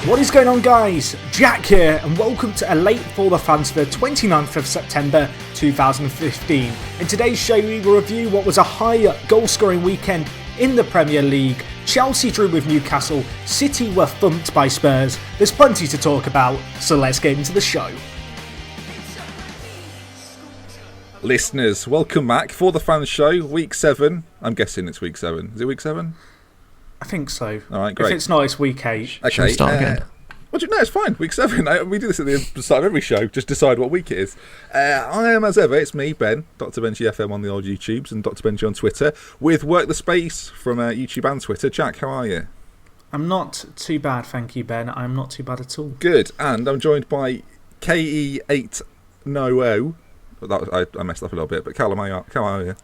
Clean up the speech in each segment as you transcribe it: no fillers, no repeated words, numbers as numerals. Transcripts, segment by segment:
What is going on, guys? Jack here, and welcome to a late for the fans for the 29th of September 2015. In today's show, we will review what was a high goal-scoring weekend in the Premier League. Chelsea drew with Newcastle, City were thumped by Spurs. There's plenty to talk about, so let's get into the show. Listeners, welcome back for the Fans Show, week 7. I'm guessing it's week 7. Is it week 7? I think so. All right, great. If it's not, it's week 8. Okay, Shall we start again? What do you know? It's fine. Week 7. We do this at the start of every show. Just decide what week it is. I am, as ever, it's me, Ben, Dr. Benji FM on the old YouTubes, and Dr. Benji on Twitter, with Work the Space from YouTube and Twitter. Jack, how are you? I'm not too bad, thank you, Ben. I'm not too bad at all. Good. And I'm joined by KE8NOO. I messed up a little bit, but Callum, how are you?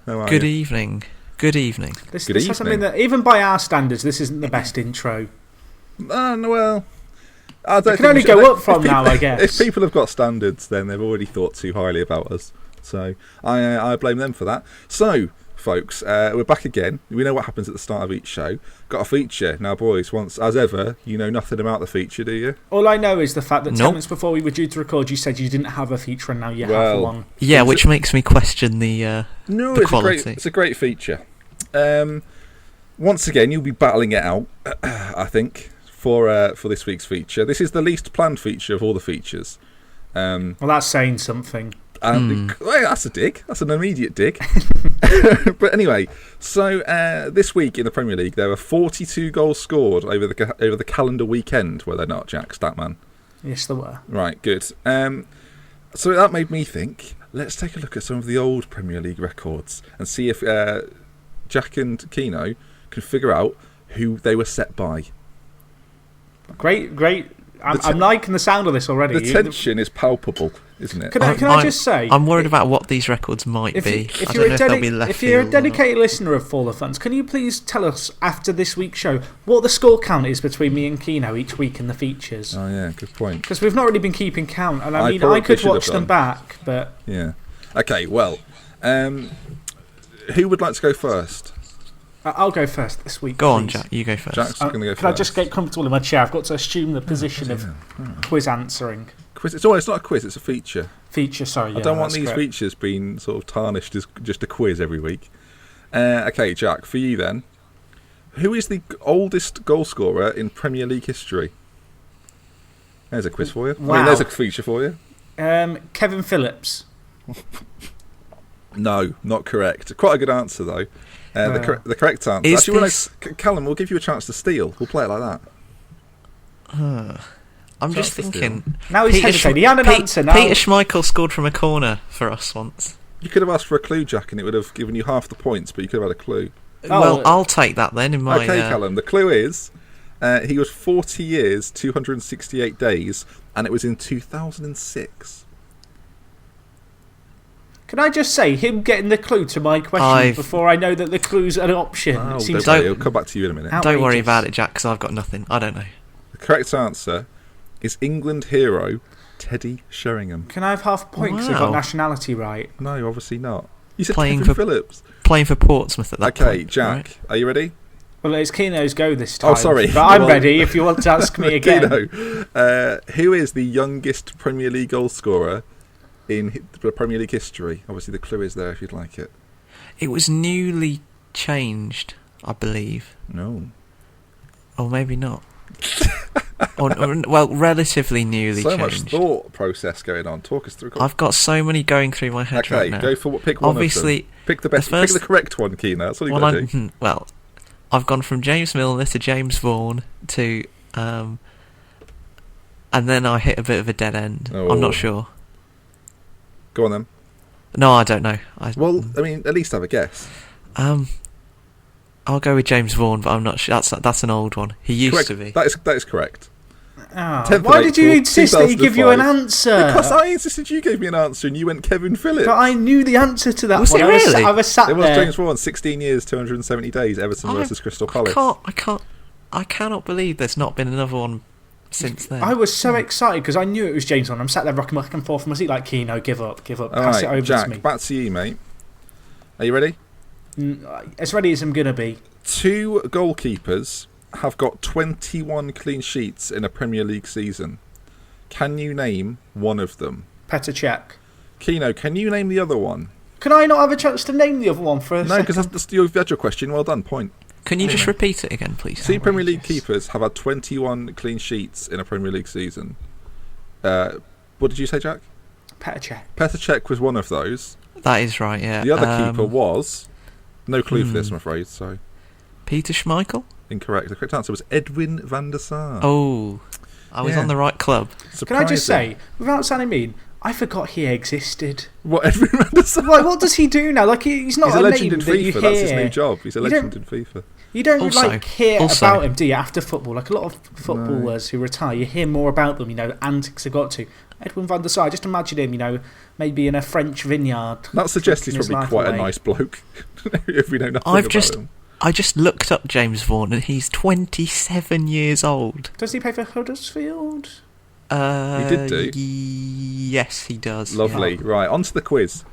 How are Good you? evening. Good evening. This hasn't been even by our standards, this isn't the best intro. Well, I don't it can only go up from now, I guess. If people have got standards, then they've already thought too highly about us. So I blame them for that. So, folks, we're back again. We know what happens at the start of each show. Got a feature. Now, boys, once, as ever, you know nothing about the feature, do you? All I know is the fact that 10 minutes before we were due to record, you said you didn't have a feature and now you have one. Yeah, which makes me question the quality. It's a great feature. Once again, you'll be battling it out, I think, for this week's feature. This is the least planned feature of all the features. Well, that's saying something. Well, that's a dig. That's an immediate dig. But anyway, so this week in the Premier League, there were 42 goals scored over the calendar weekend, were there not, Jack, Statman? Yes, there were. Right, good. So that made me think, let's take a look at some of the old Premier League records and see if Jack and Keno can figure out who they were set by. Great. I'm liking the sound of this already. The tension is palpable, isn't it? Can I just say... I'm worried about what these records might be. I don't know if they'll be left If you're a field dedicated listener of ForTheFans, can you please tell us, after this week's show, what the score count is between me and Keno each week in the features? Oh, yeah, good point. Because we've not really been keeping count, and I mean, I could watch them back, but... Yeah. Okay, well, who would like to go first? I'll go first this week. Go on, Jack. You go first. Jack's going to go first. Can I just get comfortable in my chair? I've got to assume the position of quiz answering. Quiz. It's not a quiz. It's a feature. Sorry. Yeah, I don't want these features being sort of tarnished as just a quiz every week. Okay, Jack. For you then, who is the oldest goal scorer in Premier League history? There's a quiz for you. Wow. I mean, there's a feature for you. Kevin Phillips. No, not correct. Quite a good answer though. The correct answer. Is Actually, Callum, we'll give you a chance to steal. We'll play it like that. I'm just thinking. Now he's hesitating. He had an answer now. Peter Schmeichel scored from a corner for us once. You could have asked for a clue, Jack, and it would have given you half the points, but you could have had a clue. Well, I'll take that then. In my okay, Callum. The clue is he was 40 years, 268 days, and it was in 2006. Can I just say, him getting the clue to my question before I know that the clue's an option? Oh, it'll come back to you in a minute. Don't worry about it, Jack, because I've got nothing. I don't know. The correct answer is England hero Teddy Sheringham. Can I have half a point because I got nationality right? No, obviously not. You said Kevin Phillips. Playing for Portsmouth at that point. Okay, Jack, right? Are you ready? Well, it's Keno's go this time. Oh, sorry. But I'm ready if you want to ask me again. Keno, who is the youngest Premier League goal scorer in the Premier League history? Obviously, the clue is there if you'd like it. It was newly changed, I believe. No. Or maybe not. Well, relatively newly changed. So much thought process going on. Talk us through. I've got so many going through my head right now. Okay, go for pick one Obviously, of them. Pick the best. Pick the correct one, Keno. That's what you got to do. Well, I've gone from James Milner to James Vaughan to... and then I hit a bit of a dead end. Oh. I'm not sure. Go on then. No, I don't know. Well, I mean, at least have a guess. I'll go with James Vaughan, but I'm not sure. That's an old one. He used to be. That is correct. Why did you insist that he give you an answer? Because I insisted you gave me an answer and you went Kevin Phillips. But I knew the answer to that Was one. it really? I was sat It was there. James Vaughan, 16 years, 270 days, Everton versus Crystal Palace. I cannot believe there's not been another one since then. I was so excited because I knew it was James Vaughan. I'm sat there rocking back and forth from my seat like, Keno, give up. All Pass it right, over Jack, to me. back to you, mate. Are you ready? As ready as I'm going to be. 2 goalkeepers have got 21 clean sheets in a Premier League season. Can you name one of them? Petr Cech. Keno, can you name the other one? Can I not have a chance to name the other one for a No, second? because you've had your question. Well done, point. Can you just repeat it again, please? 2 Premier League keepers have had 21 clean sheets in a Premier League season. What did you say, Jack? Petr Cech. Petr Cech was one of those. That is right, yeah. The other keeper was... No clue for this, I'm afraid, sorry. Peter Schmeichel? Incorrect. The correct answer was Edwin van der Sar. Oh, I was on the right club. Can I just say, without sounding mean, I forgot he existed. What, Edwin van der Sar? Like, what does he do now? Like, he's not He's a a legend name in that you FIFA. hear. That's his new job. He's a legend in FIFA. You don't Also- hear also- about him, do you? After football, like a lot of footballers who retire, you hear more about them. Antics they got to. Edwin van der Sar. Just imagine him. Maybe in a French vineyard. That suggests he's his probably life quite a away. nice bloke. If we know nothing about him. I just looked up James Vaughan and he's 27 years old. Does he play for Huddersfield? He did do. Yes, he does. Lovely. Yeah. Right, on to the quiz.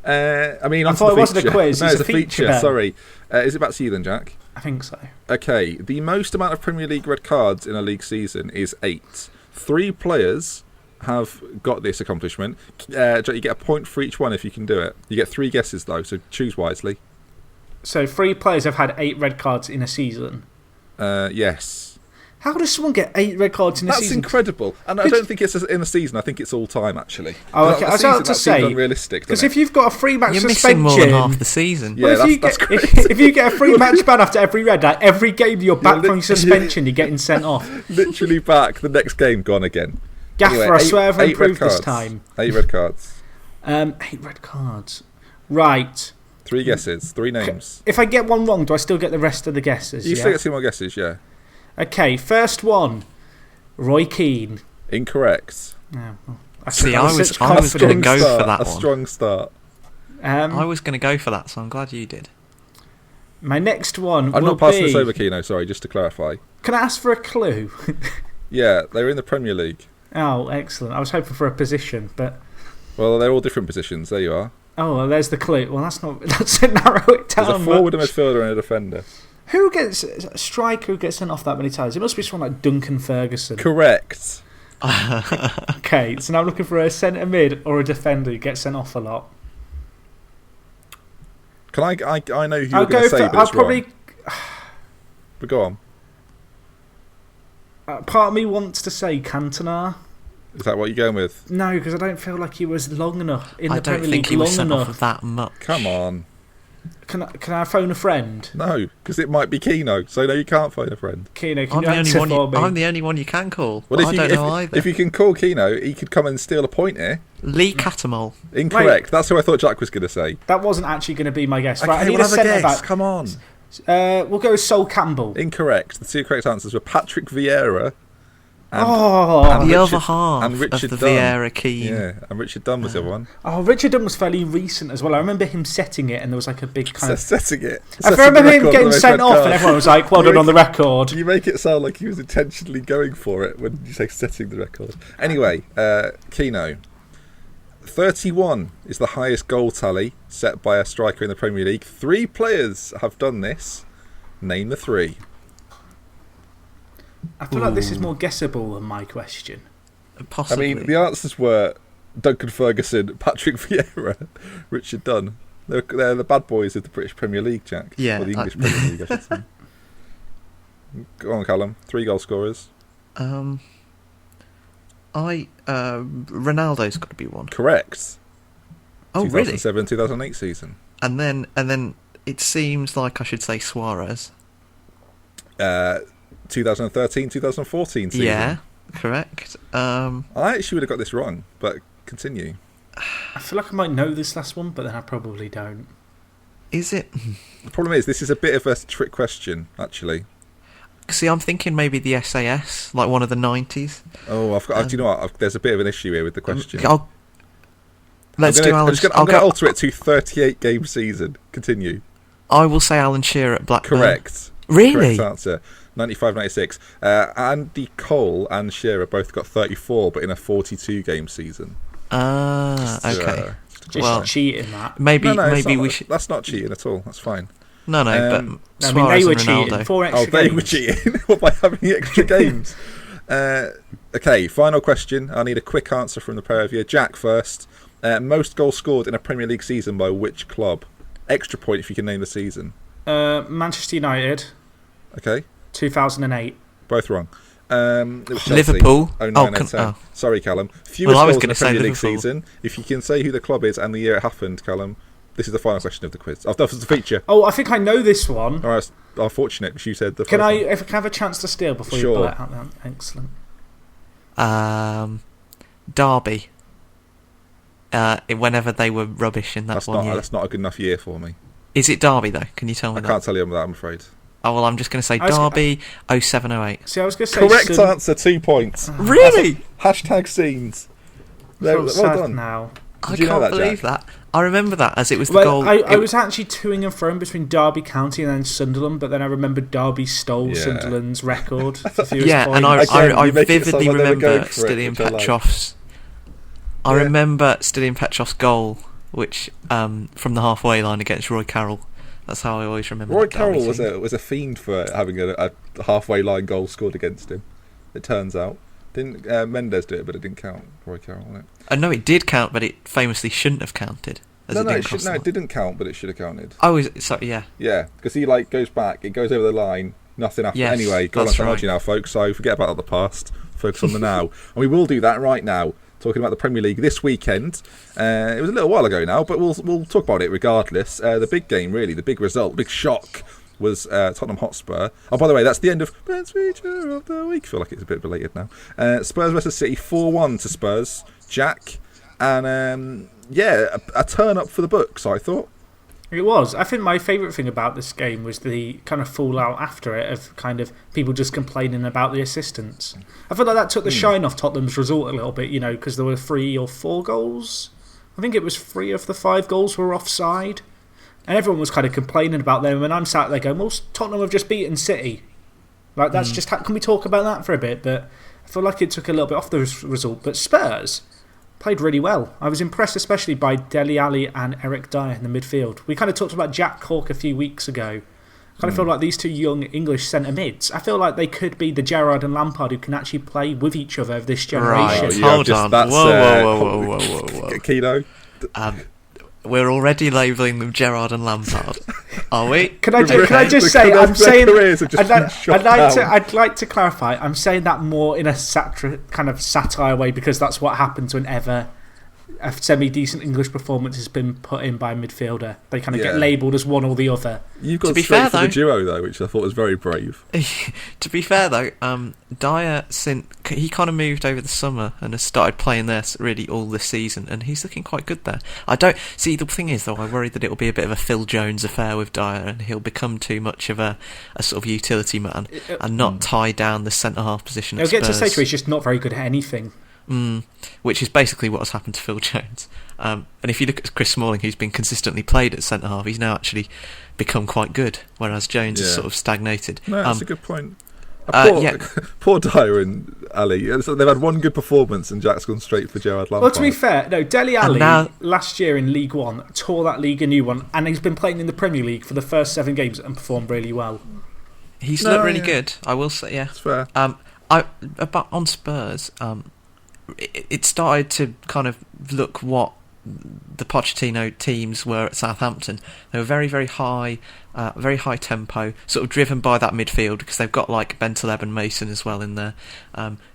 I thought it wasn't a quiz, No, it's it's a a feature. Ben. Sorry. Is it back to you then, Jack? I think so. Okay. The most amount of Premier League red cards in a league season is 8. 3 players have got this accomplishment. Jack, you get a point for each one if you can do it. You get 3 guesses though, so choose wisely. So 3 players have had 8 red cards in a season. Yes. How does someone get 8 red cards in a That's season? incredible. And I don't think it's in a season. I think it's all time, actually. Oh, okay. A I was season, about to that seems say, unrealistic, because doesn't if you've got a 3-match You're suspension, missing more than half the season. Yeah, well, that's great. if you get a 3-match ban after every red, like every game you're back from your suspension, you're getting sent off. Literally back. The next game gone again. Gaffer, Anyway, I swear I've 8 red improved this cards. time. 8 red cards. 8 red cards. Right. 3 guesses. 3 names. If I get one wrong, do I still get the rest of the guesses? You yeah? still get 2 more guesses, yeah. Okay, first one. Roy Keane. Incorrect. Oh, well, See, I was such going to confidence. go for that A one. strong start. I was going to go for that, so I'm glad you did. My next one I'm will not passing be... this over, Keno, sorry, just to clarify. Can I ask for a clue? Yeah, they're in the Premier League. Oh, excellent. I was hoping for a position, but... Well, they're all different positions. There you are. Oh, well, there's the clue. Well, that's not... That's narrow it down. There's a forward, a much. midfielder, and a defender. Who gets... A striker who gets sent off that many times? It must be someone like Duncan Ferguson. Correct. Okay, so now I'm looking for a centre mid or a defender who gets sent off a lot. Can I know who you're I'll going go to say, for... but I'll it's probably... wrong. But go on. Part of me wants to say Cantona. Is that what you're going with? No, because I don't feel like he was long enough in I the don't Premier think League he was long sent enough. off that much. Come on. Can I phone a friend? No, because it might be Keno, so no, you can't phone a friend. Keno, can I'm you the only answer one. for me? I'm the only one you can call. Well, But I don't know either. if you can call Keno, he could come and steal a point here. Lee Catamol. Incorrect. Wait. That's who I thought Jack was going to say. That wasn't actually going to be my guess. Okay, Right, I need we'll a have a centre guess. back. Come on. We'll go with Sol Campbell. Incorrect. The 2 correct answers were Patrick Vieira and, Oh, The Richard- other half and of Richard the Dunn. Vieira Keane. Yeah, and Richard Dunn was the other one. oh, Richard Dunn was fairly recent as well. I remember him setting it, and there was like a big kind of. Setting it. I Setting remember the him record getting for the sent red off, card. and everyone was like, "Well done on the record." You make it sound like he was intentionally going for it when you say setting the record. Anyway, Keno. 31 is the highest goal tally set by a striker in the Premier League. 3 players have done this. Name the 3. I feel like this is more guessable than my question. I Possibly. mean, the answers were Duncan Ferguson, Patrick Vieira, Richard Dunn. They're the bad boys of the British Premier League, Jack. Yeah, Or the English Premier League, I should say. Go on, Callum. 3 goal scorers. Ronaldo's got to be one. Correct. Oh, really? 2007-2008 season. And then it seems like I should say Suarez. 2013-2014 season. Yeah, correct. I actually would have got this wrong, but continue. I feel like I might know this last one, but then I probably don't. Is it? The problem is, this is a bit of a trick question, actually. See, I'm thinking maybe the SAS, like one of the 90s. Oh, I've got. Do you know what? There's a bit of an issue here with the question. Let's do Alan. I'm going to alter it to 38 game season. Continue. I will say Alan Shearer at Blackburn. Correct. Really? Correct answer. 95-96. Andy Cole and Shearer both got 34, but in a 42 game season. Okay. Just cheating that. Maybe we should. That's not cheating at all. That's fine. No, but I mean, they were Ronaldo. cheating. 4 extra games. They were cheating by having the extra games. Okay, final question. I need a quick answer from the pair of you. Jack first. Most goals scored in a Premier League season by which club? Extra point if you can name the season. Manchester United. Okay. 2008. Both wrong. It was Chelsea, Liverpool. 09-10. Sorry, Callum. Fewest I was goals in gonna a say Premier League Liverpool. season. If you can say who the club is and the year it happened, Callum, this is the final question of the quiz. Oh, that was the feature. Oh, I think I know this one. All right, unfortunate because you said the. Can I have a chance to steal before you pull it out? Then? Excellent. Derby. Whenever they were rubbish in that year. That's not a good enough year for me. Is it Derby though? Can you tell me I that? can't tell you that, I'm afraid. Oh well, I'm just going to say Derby 07-08. See, I was going to say correct answer, 2 points. Really? Hashtag scenes. Well done. Now. I you know can't that, believe Jack? that. I remember that as it was the goal. I was actually toing and froing between Derby County and then Sunderland, but then I remembered Derby stole Sunderland's record. Yeah, and I vividly remember Stilian Petrov's. I remember Stilian Petrov's goal, which from the halfway line against Roy Carroll. That's how I always remember. Roy Carroll was a fiend for having a halfway line goal scored against him. It turns out. Didn't Mendes do it, but it didn't count. Roy Carroll, didn't it? No, it did count, but it famously shouldn't have counted. It didn't count, but it should have counted. Oh, yeah. Yeah, because he goes back, it goes over the line, nothing happened. Yes, anyway, go on technology now, folks. So forget about the past, focus on the now, and we will do that right now. Talking about the Premier League this weekend. It was a little while ago now, but we'll talk about it regardless. The big game, really, the big result, big shock was Tottenham Hotspur. Oh, by the way, that's the end of Best Feature of the Week. I feel like it's a bit belated now. Spurs versus City, 4-1 to Spurs. Jack, and a turn up for the books, I thought. It was. I think my favourite thing about this game was the kind of fallout after it of kind of people just complaining about the assistants. I feel like that took the shine off Tottenham's result a little bit, because there were 3 or 4 goals. I think it was 3 of the 5 goals were offside. And everyone was kind of complaining about them, and I'm sat there going, well, Tottenham have just beaten City. Like, that's just can we talk about that for a bit? But I feel like it took a little bit off the result. But Spurs played really well. I was impressed especially by Dele Alli and Eric Dyer in the midfield. We kind of talked about Jack Cork a few weeks ago. I kind of feel like these 2 young English centre mids, I feel like they could be the Gerrard and Lampard who can actually play with each other of this generation. Right, hold on. Whoa. Kino. We're already labelling them Gerrard and Lampard, are we? Can I just say, I'm saying, I'd like to clarify, I'm saying that more in a kind of satire way because that's what happens whenever a semi-decent English performance has been put in by a midfielder. They kind of get labelled as one or the other. You've gone straight for the duo, though, which I thought was very brave. To be fair, though, Dyer, he kind of moved over the summer and has started playing there really all this season, and he's looking quite good there. The thing is, though, I worry that it'll be a bit of a Phil Jones affair with Dyer, and he'll become too much of a sort of utility man and not tie down the centre-half position at Spurs. He'll get to a stage where he's just not very good at anything. Which is basically what has happened to Phil Jones. And if you look at Chris Smalling, who's been consistently played at centre-half, he's now become quite good, whereas Jones has sort of stagnated. No, that's a good point. Poor Dyer and Ali. They've had one good performance and Jack's gone straight for Gerrard Lampard. Well, to be fair, no, Dele Alli last year in League One tore that league a new one, and he's been playing in the Premier League for the first 7 games and performed really well. He's looked really good, I will say, yeah. That's fair. On Spurs, it started to kind of look what the Pochettino teams were at Southampton. They were very, very high tempo, sort of driven by that midfield because they've got like Bentaleb and Mason as well in there,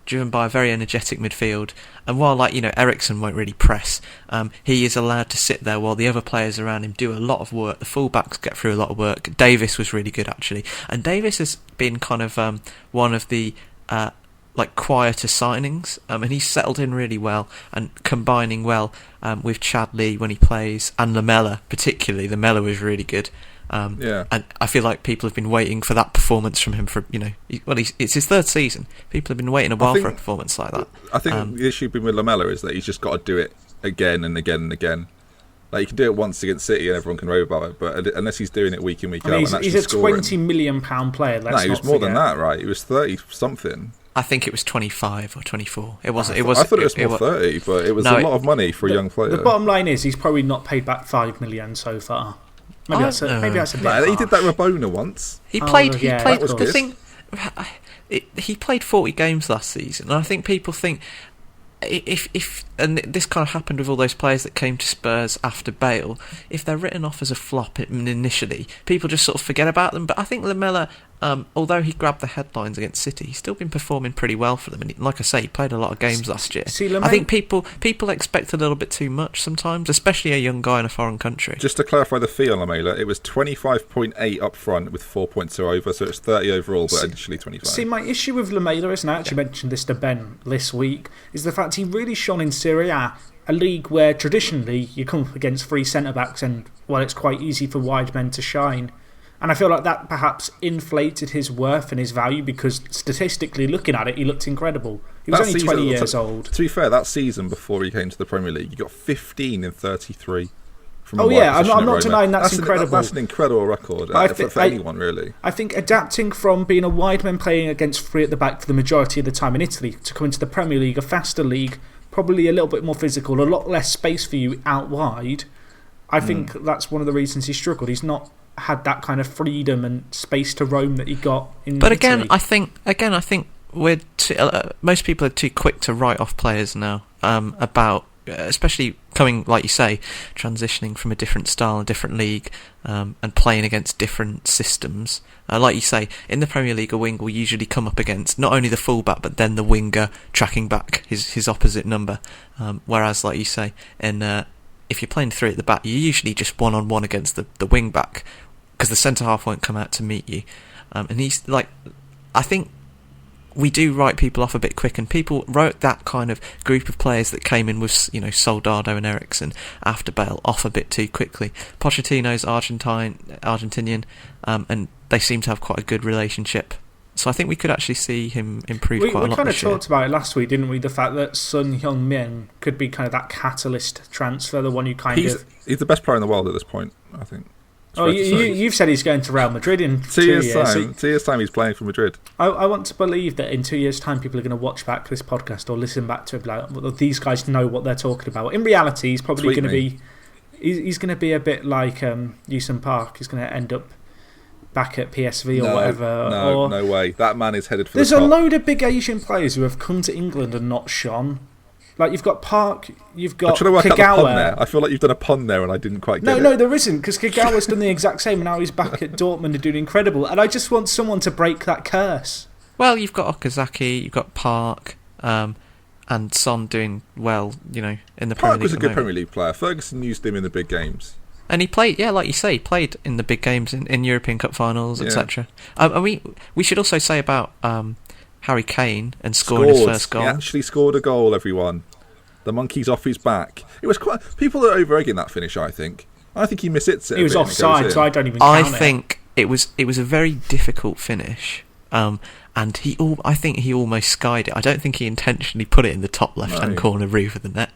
driven by a very energetic midfield. And while Eriksen won't really press, he is allowed to sit there while the other players around him do a lot of work. The fullbacks get through a lot of work. Davis was really good actually, and Davis has been kind of one of the quieter signings, and he's settled in really well and combining well with Chadley when he plays, and Lamela particularly. Lamela was really good. And I feel like people have been waiting for that performance from him for, it's his third season. People have been waiting a while for a performance like that. I think the issue with Lamela is that he's just got to do it again and again and again. Like, you can do it once against City and everyone can rave about it, but unless he's doing it week in, week out, and actually he's a scoring, £20 million player. He was more than that, right? He was 30 something. I think it was 25 or 24. It was. I thought it was more 30, but it was a lot of money for a young player. The bottom line is he's probably not paid back $5 million so far. Maybe that's a bit harsh. He did that Rabona once. He played. That was the good. thing. He played 40 games last season, and I think people think and this kind of happened with all those players that came to Spurs after Bale. If they're written off as a flop initially, people just sort of forget about them. But I think Lamela, although he grabbed the headlines against City, he's still been performing pretty well for them. And like I say, he played a lot of games last year. I think people expect a little bit too much sometimes, especially a young guy in a foreign country. Just to clarify the fee on Lamela, it was 25.8 up front with 4.2 over, so it's 30 overall, but initially 25. See, my issue with Lamela is, and I actually mentioned this to Ben this week, is the fact he really shone in Serie A, a league where traditionally you come up against three centre-backs and, well, it's quite easy for wide men to shine. And I feel like that perhaps inflated his worth and his value because statistically looking at it, he looked incredible. He was only 20 years old. To be fair, that season before he came to the Premier League, he got 15 in 33. I'm not denying that's incredible. That's an incredible record for anyone, really. I think adapting from being a wide man playing against three at the back for the majority of the time in Italy to come into the Premier League, a faster league, probably a little bit more physical, a lot less space for you out wide. I think that's one of the reasons he struggled. He's not had that kind of freedom and space to roam that he got in But Italy. I think we're most people are too quick to write off players now about, especially coming, like you say, transitioning from a different style, a different league, and playing against different systems. Like you say, in the Premier League, a wing will usually come up against not only the fullback, but then the winger tracking back his opposite number. Whereas, like you say, if you're playing three at the back, you're usually just one-on-one against the wing back, because the centre-half won't come out to meet you. And he's like, I think we do write people off a bit quick, and people wrote that kind of group of players that came in with, Soldado and Eriksen after Bale off a bit too quickly. Pochettino's Argentinian, and they seem to have quite a good relationship. So I think we could actually see him improve quite a lot. We kind of this year. talked about it last week, didn't we? The fact that Son Heung-min could be kind of that catalyst transfer, the one who He's the best player in the world at this point, I think. You've said he's going to Real Madrid in 2 years. 2 years' time, he's playing for Madrid. I want to believe that in 2 years' time, people are going to watch back this podcast or listen back to it, like, well, these guys know what they're talking about. In reality, he's probably going to be. He's going to be a bit like Yusun Park. He's going to end up back at PSV or whatever. No way. That man is headed for There's the top. a load of big Asian players who have come to England and not shone. Like, you've got Park, you've got I'm trying to work out the pun Kagawa. there. I feel like you've done a pun there and I didn't quite get it. No, there isn't, because Kagawa's done the exact same and now he's back at Dortmund and doing incredible. And I just want someone to break that curse. Well, you've got Okazaki, you've got Park, and Son doing well, in the Premier League. Park was a good Premier League player. Ferguson used him in the big games. And he played, like you say, he played in the big games in European Cup finals, etc. We should also say about Harry Kane and scoring his first goal. He actually scored a goal, everyone. The monkey's off his back. It was quite. People are over-egging that finish, I think. I think he mishits it. He was offside, so I don't even count it. I think it was a very difficult finish. And I think he almost skied it. I don't think he intentionally put it in the top left-hand corner roof of the net.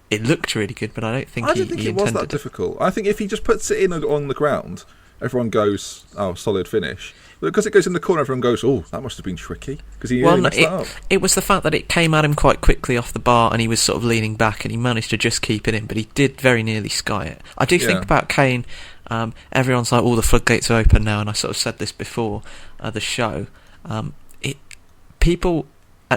It looked really good, but I don't think he intended it. Was that difficult. I think if he just puts it in on the ground, everyone goes, "Oh, solid finish." But because it goes in the corner, everyone goes, "Oh, that must have been tricky." Because it was the fact that it came at him quite quickly off the bar, and he was sort of leaning back, and he managed to just keep it in. But he did very nearly sky it. I do think about Kane. Everyone's like, "Oh, the floodgates are open now," and I sort of said this before the show. People.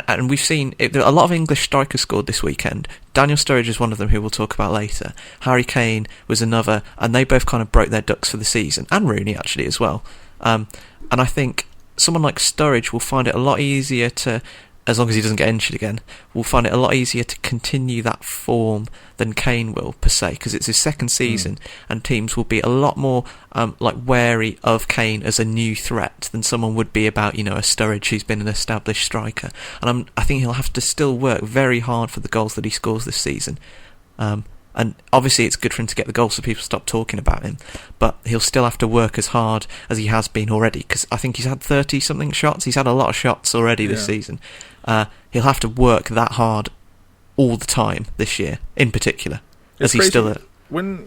And we've seen a lot of English strikers scored this weekend. Daniel Sturridge is one of them, who we'll talk about later. Harry Kane was another, and they both kind of broke their ducks for the season, and Rooney actually as well. And I think someone like Sturridge will find it a lot easier to, as long as he doesn't get injured again, will find it a lot easier to continue that form than Kane will, per se, because it's his second season, and teams will be a lot more wary of Kane as a new threat than someone would be about, a Sturridge who's been an established striker. And I think he'll have to still work very hard for the goals that he scores this season. And obviously it's good for him to get the goal so people stop talking about him, but he'll still have to work as hard as he has been already, because I think he's had 30-something shots. He's had a lot of shots already this season. He'll have to work that hard all the time this year, in particular, as he's still... When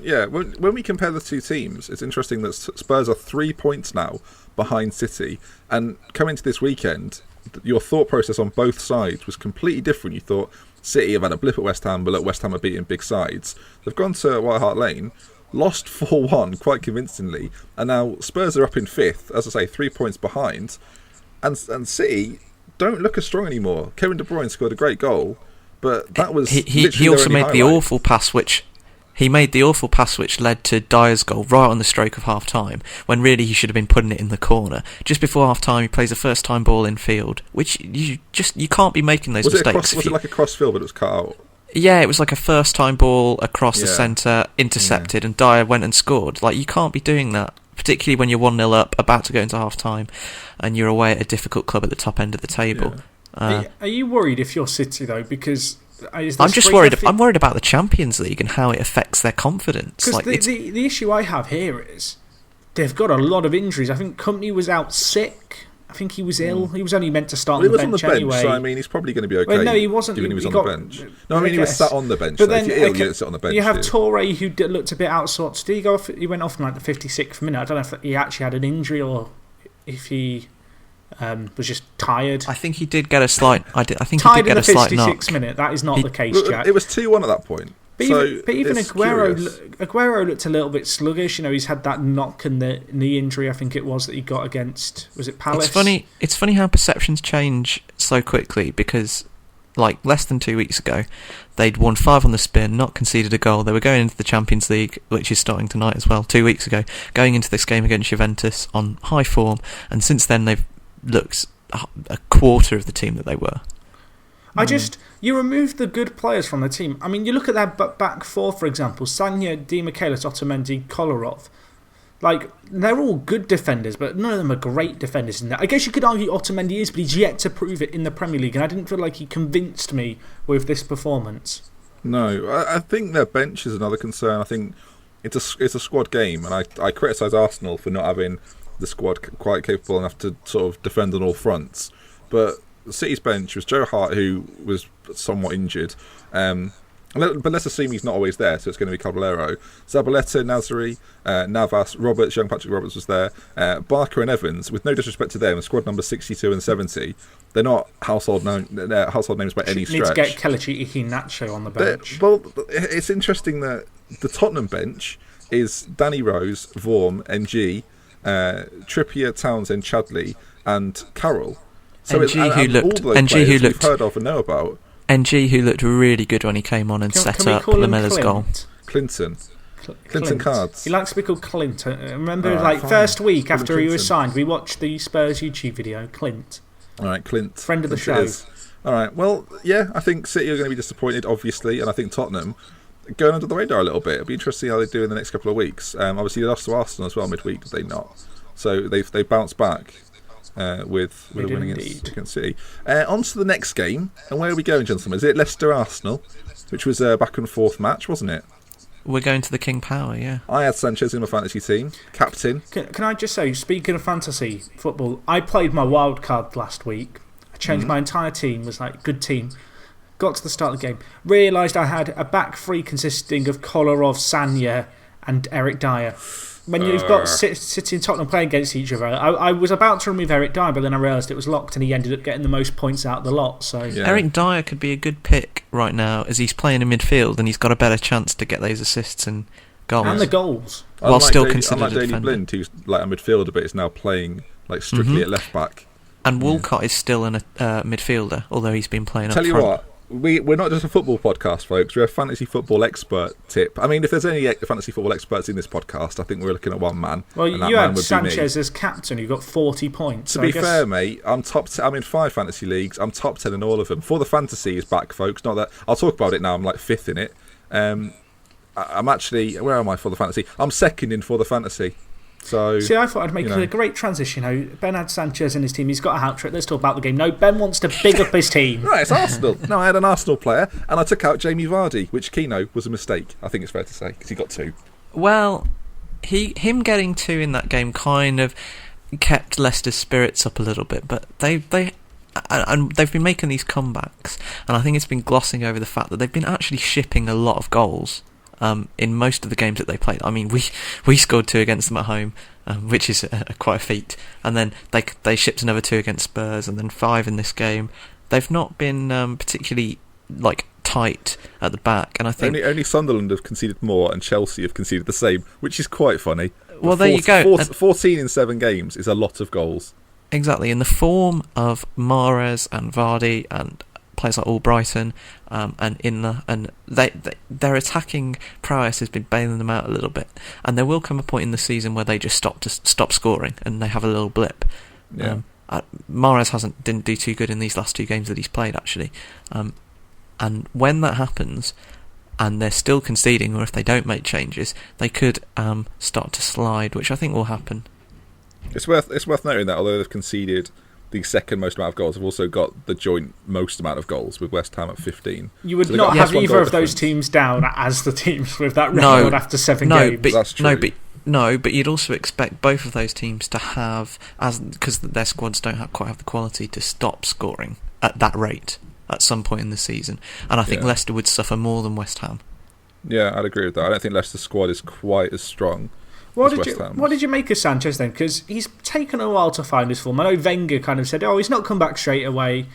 we compare the two teams, it's interesting that Spurs are 3 points now behind City, and coming to this weekend, your thought process on both sides was completely different. You thought City have had a blip at West Ham, but look, West Ham are beating big sides. They've gone to White Hart Lane, lost 4-1 quite convincingly, and now Spurs are up in 5th, as I say, 3 points behind, and City don't look as strong anymore. Kevin De Bruyne scored a great goal, but that was he also made the awful pass which led to Dyer's goal right on the stroke of half time, when really he should have been putting it in the corner. Just before half time he plays a first time ball in field, which you can't be making those mistakes. Was it like a cross field but it was cut out? Yeah, it was like a first time ball across the centre, intercepted, and Dyer went and scored. Like, you can't be doing that, particularly when you're 1-0 up, about to go into half time, and you're away at a difficult club at the top end of the table. Are you worried if you're City though? Because I'm just worried. I'm worried about the Champions League and how it affects their confidence. Because the issue I have here is they've got a lot of injuries. I think Company was out sick. I think he was ill. He was only meant to start on the bench anyway. So I mean, he's probably going to be okay. Well, no, he wasn't. Given he was on the bench. No, I mean, he was sat on the bench. But then if you're ill, you sit on the bench. You have Toure, who looked a bit out of sorts. Did he go off? He went off in like the 56th minute. I don't know if he actually had an injury or if he was just tired. I think he did get a slight. I think tired he did get in the a slight knock. 56th minute. That is not the case, Jack. It was 2-1 at that point. But even Aguero looked a little bit sluggish. You know, he's had that knock and the knee injury, I think it was, that he got against, was it Palace? It's funny how perceptions change so quickly, because like less than 2 weeks ago they'd won 5 on the spin, not conceded a goal. They were going into the Champions League, which is starting tonight as well, 2 weeks ago, going into this game against Juventus on high form, and since then they've looked a quarter of the team that they were. You remove the good players from the team. I mean, you look at their back four, for example, Sanya, Di Michaelis, Otamendi, Kolarov. Like, they're all good defenders, but none of them are great defenders in there. I guess you could argue Otamendi is, but he's yet to prove it in the Premier League, and I didn't feel like he convinced me with this performance. No, I think their bench is another concern. I think it's a squad game, and I criticise Arsenal for not having the squad quite capable enough to sort of defend on all fronts. But City's bench was Joe Hart, who was somewhat injured. But let's assume he's not always there, so it's going to be Caballero. Zabaleta, Nasri, Navas, Roberts, young Patrick Roberts was there. Barker and Evans, with no disrespect to them, squad number 62 and 70. They're not household names by any stretch. Need to get Kelechi Iheanacho on the bench. Well, it's interesting that the Tottenham bench is Danny Rose, Vorm, NG, Trippier, Townsend, Chadley, and Carroll. So NG, who looked heard of and know about. NG, who looked really good when he came on and set up Lamella's goal. Clinton Cards. He likes to be called Clint. I remember, first week after he was signed, we watched the Spurs YouTube video. Clint. All right, Clint. Friend of the show. All right. Well, yeah, I think City are going to be disappointed, obviously, and I think Tottenham going under the radar a little bit. It'll be interesting how they do in the next couple of weeks. Obviously, they lost to Arsenal as well midweek, did they not? So they bounced back. With a win against City. On to the next game. And where are we going, gentlemen? Is it Leicester-Arsenal, which was a back and forth match, wasn't it? We're going to the King Power, yeah. I had Sanchez in my fantasy team, captain. Can I just say, speaking of fantasy football, I played my wild card last week. I changed my entire team, was like, good team. Got to the start of the game, realised I had a back three consisting of Kolarov, Sanya and Eric Dyer. When you've got City and Tottenham playing against each other, I was about to remove Eric Dyer, but then I realised it was locked and he ended up getting the most points out of the lot. So Eric Dyer could be a good pick right now, as he's playing in midfield and he's got a better chance to get those assists and goals. And the goals. While still considered a defender. Blind, who's like a midfielder but is now playing like strictly at left back. And Walcott is still a midfielder, although he's been playing up front. Tell you what, we're not just a football podcast, folks. We're a fantasy football expert tip. I mean, if there's any fantasy football experts in this podcast, I think we're looking at one man. Well, you had Sanchez as captain, who got 40 points. To be fair, mate, I'm in 5 fantasy leagues. I'm top 10 in all of them. For the fantasy is back, folks. Not that I'll talk about it now. I'm like 5th in it. I'm actually, where am I for the fantasy? I'm 2nd in for the fantasy. So, see, I thought I'd make a great transition. Ben had Sanchez in his team. He's got a hat-trick. Let's talk about the game. No, Ben wants to big up his team. Right, it's Arsenal. No, I had an Arsenal player, and I took out Jamie Vardy, which Keno was a mistake, I think it's fair to say, because he got 2. Well, him getting 2 in that game kind of kept Leicester's spirits up a little bit, but they've been making these comebacks, and I think it's been glossing over the fact that they've been actually shipping a lot of goals. In most of the games that they played. I mean, we scored 2 against them at home, which is quite a feat. And then they shipped another 2 against Spurs, and then 5 in this game. They've not been particularly tight at the back, and I think only Sunderland have conceded more, and Chelsea have conceded the same, which is quite funny. Well, there you go. 14 in 7 games is a lot of goals. Exactly, in the form of Mahrez and Vardy and players like Albrighton and Inler, and their attacking prowess has been bailing them out a little bit, and there will come a point in the season where they just stop scoring and they have a little blip. Mahrez didn't do too good in these last 2 games that he's played, actually, and when that happens and they're still conceding, or if they don't make changes, they could start to slide, which I think will happen. It's worth noting that although they've conceded the second most amount of goals, have also got the joint most amount of goals with West Ham at 15. You would not have either of those teams down as the teams with that record after 7 games. But, that's true. But you'd also expect both of those teams to have, because their squads don't quite have the quality to stop scoring at that rate at some point in the season. And I think Leicester would suffer more than West Ham. Yeah, I'd agree with that. I don't think Leicester's squad is quite as strong. What did you make of Sanchez then? Because he's taken a while to find his form. I know Wenger kind of said, he's not come back straight away.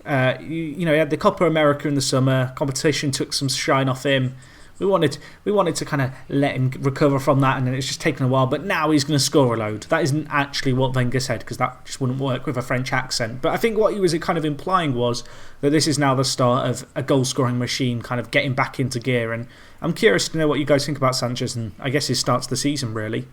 He had the Copa America in the summer. Competition took some shine off him. We wanted to kind of let him recover from that, and then it's just taken a while. But now he's going to score a load. That isn't actually what Wenger said, because that just wouldn't work with a French accent. But I think what he was kind of implying was that this is now the start of a goal-scoring machine kind of getting back into gear. And I'm curious to know what you guys think about Sanchez, and I guess his starts the season, really.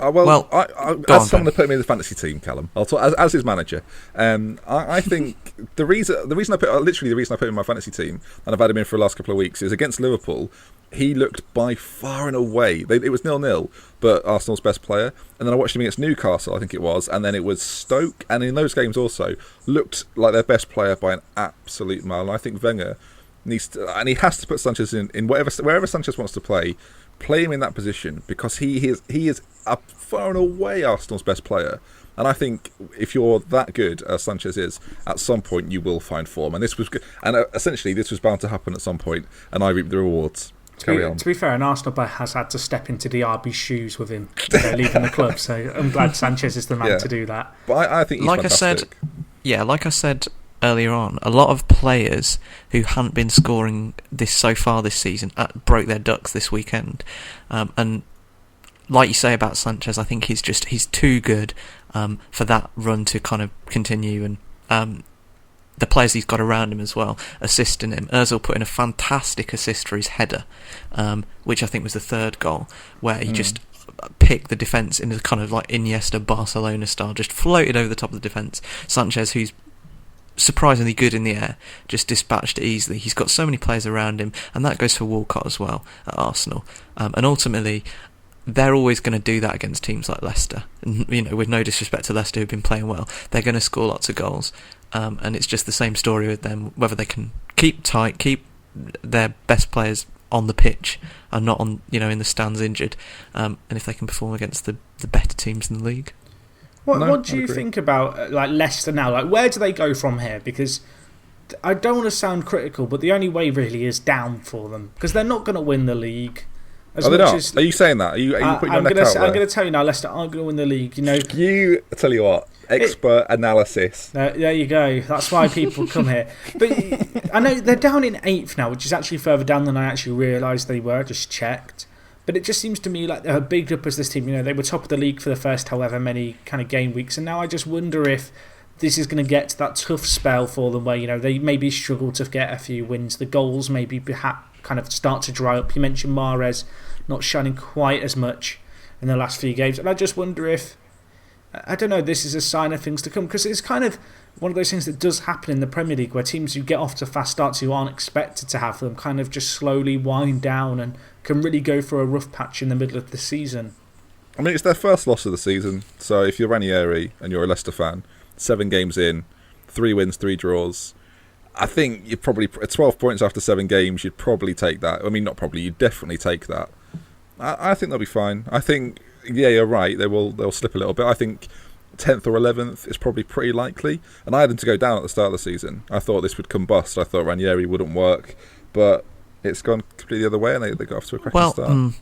As someone that put me in the fantasy team, Callum, I'll talk as his manager. I think the reason I put him in my fantasy team, and I've had him in for the last couple of weeks, is against Liverpool. He looked by far and away. It was 0-0, but Arsenal's best player. And then I watched him against Newcastle, I think it was, and then it was Stoke. And in those games also looked like their best player by an absolute mile. And I think Wenger needs to, and he has to put Sanchez in wherever Sanchez wants to play him in that position, because he is far and away Arsenal's best player. And I think if you're that good as Sanchez is, at some point you will find form. And this was good. And essentially this was bound to happen at some point, and I reap the rewards. To be fair, an Arsenal player has had to step into Diaby's shoes with him leaving the club, so I'm glad Sanchez is the man to do that. But I think he's fantastic. Like I said earlier on, a lot of players who hadn't been scoring so far this season broke their ducks this weekend, and like you say about Sanchez, I think he's too good for that run to kind of continue, and the players he's got around him as well assisting him. Ozil put in a fantastic assist for his header, which I think was the 3rd goal, where he just picked the defence in a kind of like Iniesta Barcelona style, just floated over the top of the defence. Sanchez, who's surprisingly good in the air, just dispatched it easily. He's got so many players around him, and that goes for Walcott as well at Arsenal. And ultimately, they're always going to do that against teams like Leicester. And, with no disrespect to Leicester, who've been playing well, they're going to score lots of goals. And it's just the same story with them, whether they can keep tight, keep their best players on the pitch and not on in the stands injured, and if they can perform against the better teams in the league. What do you think about Leicester now? Where do they go from here? Because I don't want to sound critical, but the only way really is down for them, because they're not going to win the league. Are they not? Are you saying that? Are you putting your neck out there? I'm going to tell you now, Leicester aren't going to win the league. You tell you what, expert analysis. There you go. That's why people come here. But I know they're down in 8th now, which is actually further down than I actually realised they were. Just checked. But it just seems to me like they're bigged up as this team. They were top of the league for the first however many kind of game weeks, and now I just wonder if this is going to get to that tough spell for them where they maybe struggle to get a few wins. The goals maybe kind of start to dry up. You mentioned Mahrez not shining quite as much in the last few games, and I just wonder if, I don't know, this is a sign of things to come, because it's kind of one of those things that does happen in the Premier League, where teams who get off to fast starts who aren't expected to have them kind of just slowly wind down and can really go for a rough patch in the middle of the season. I mean, it's their first loss of the season. So if you're Ranieri and you're a Leicester fan, 7 games in, 3 wins, 3 draws. I think you'd probably 12 points after 7 games. You'd probably take that. I mean, not probably. You'd definitely take that. I think they'll be fine. I think, yeah, you're right. They'll slip a little bit. I think 10th or 11th is probably pretty likely. And I had them to go down at the start of the season. I thought this would combust. I thought Ranieri wouldn't work, but it's gone completely the other way, and they got off to a cracking start.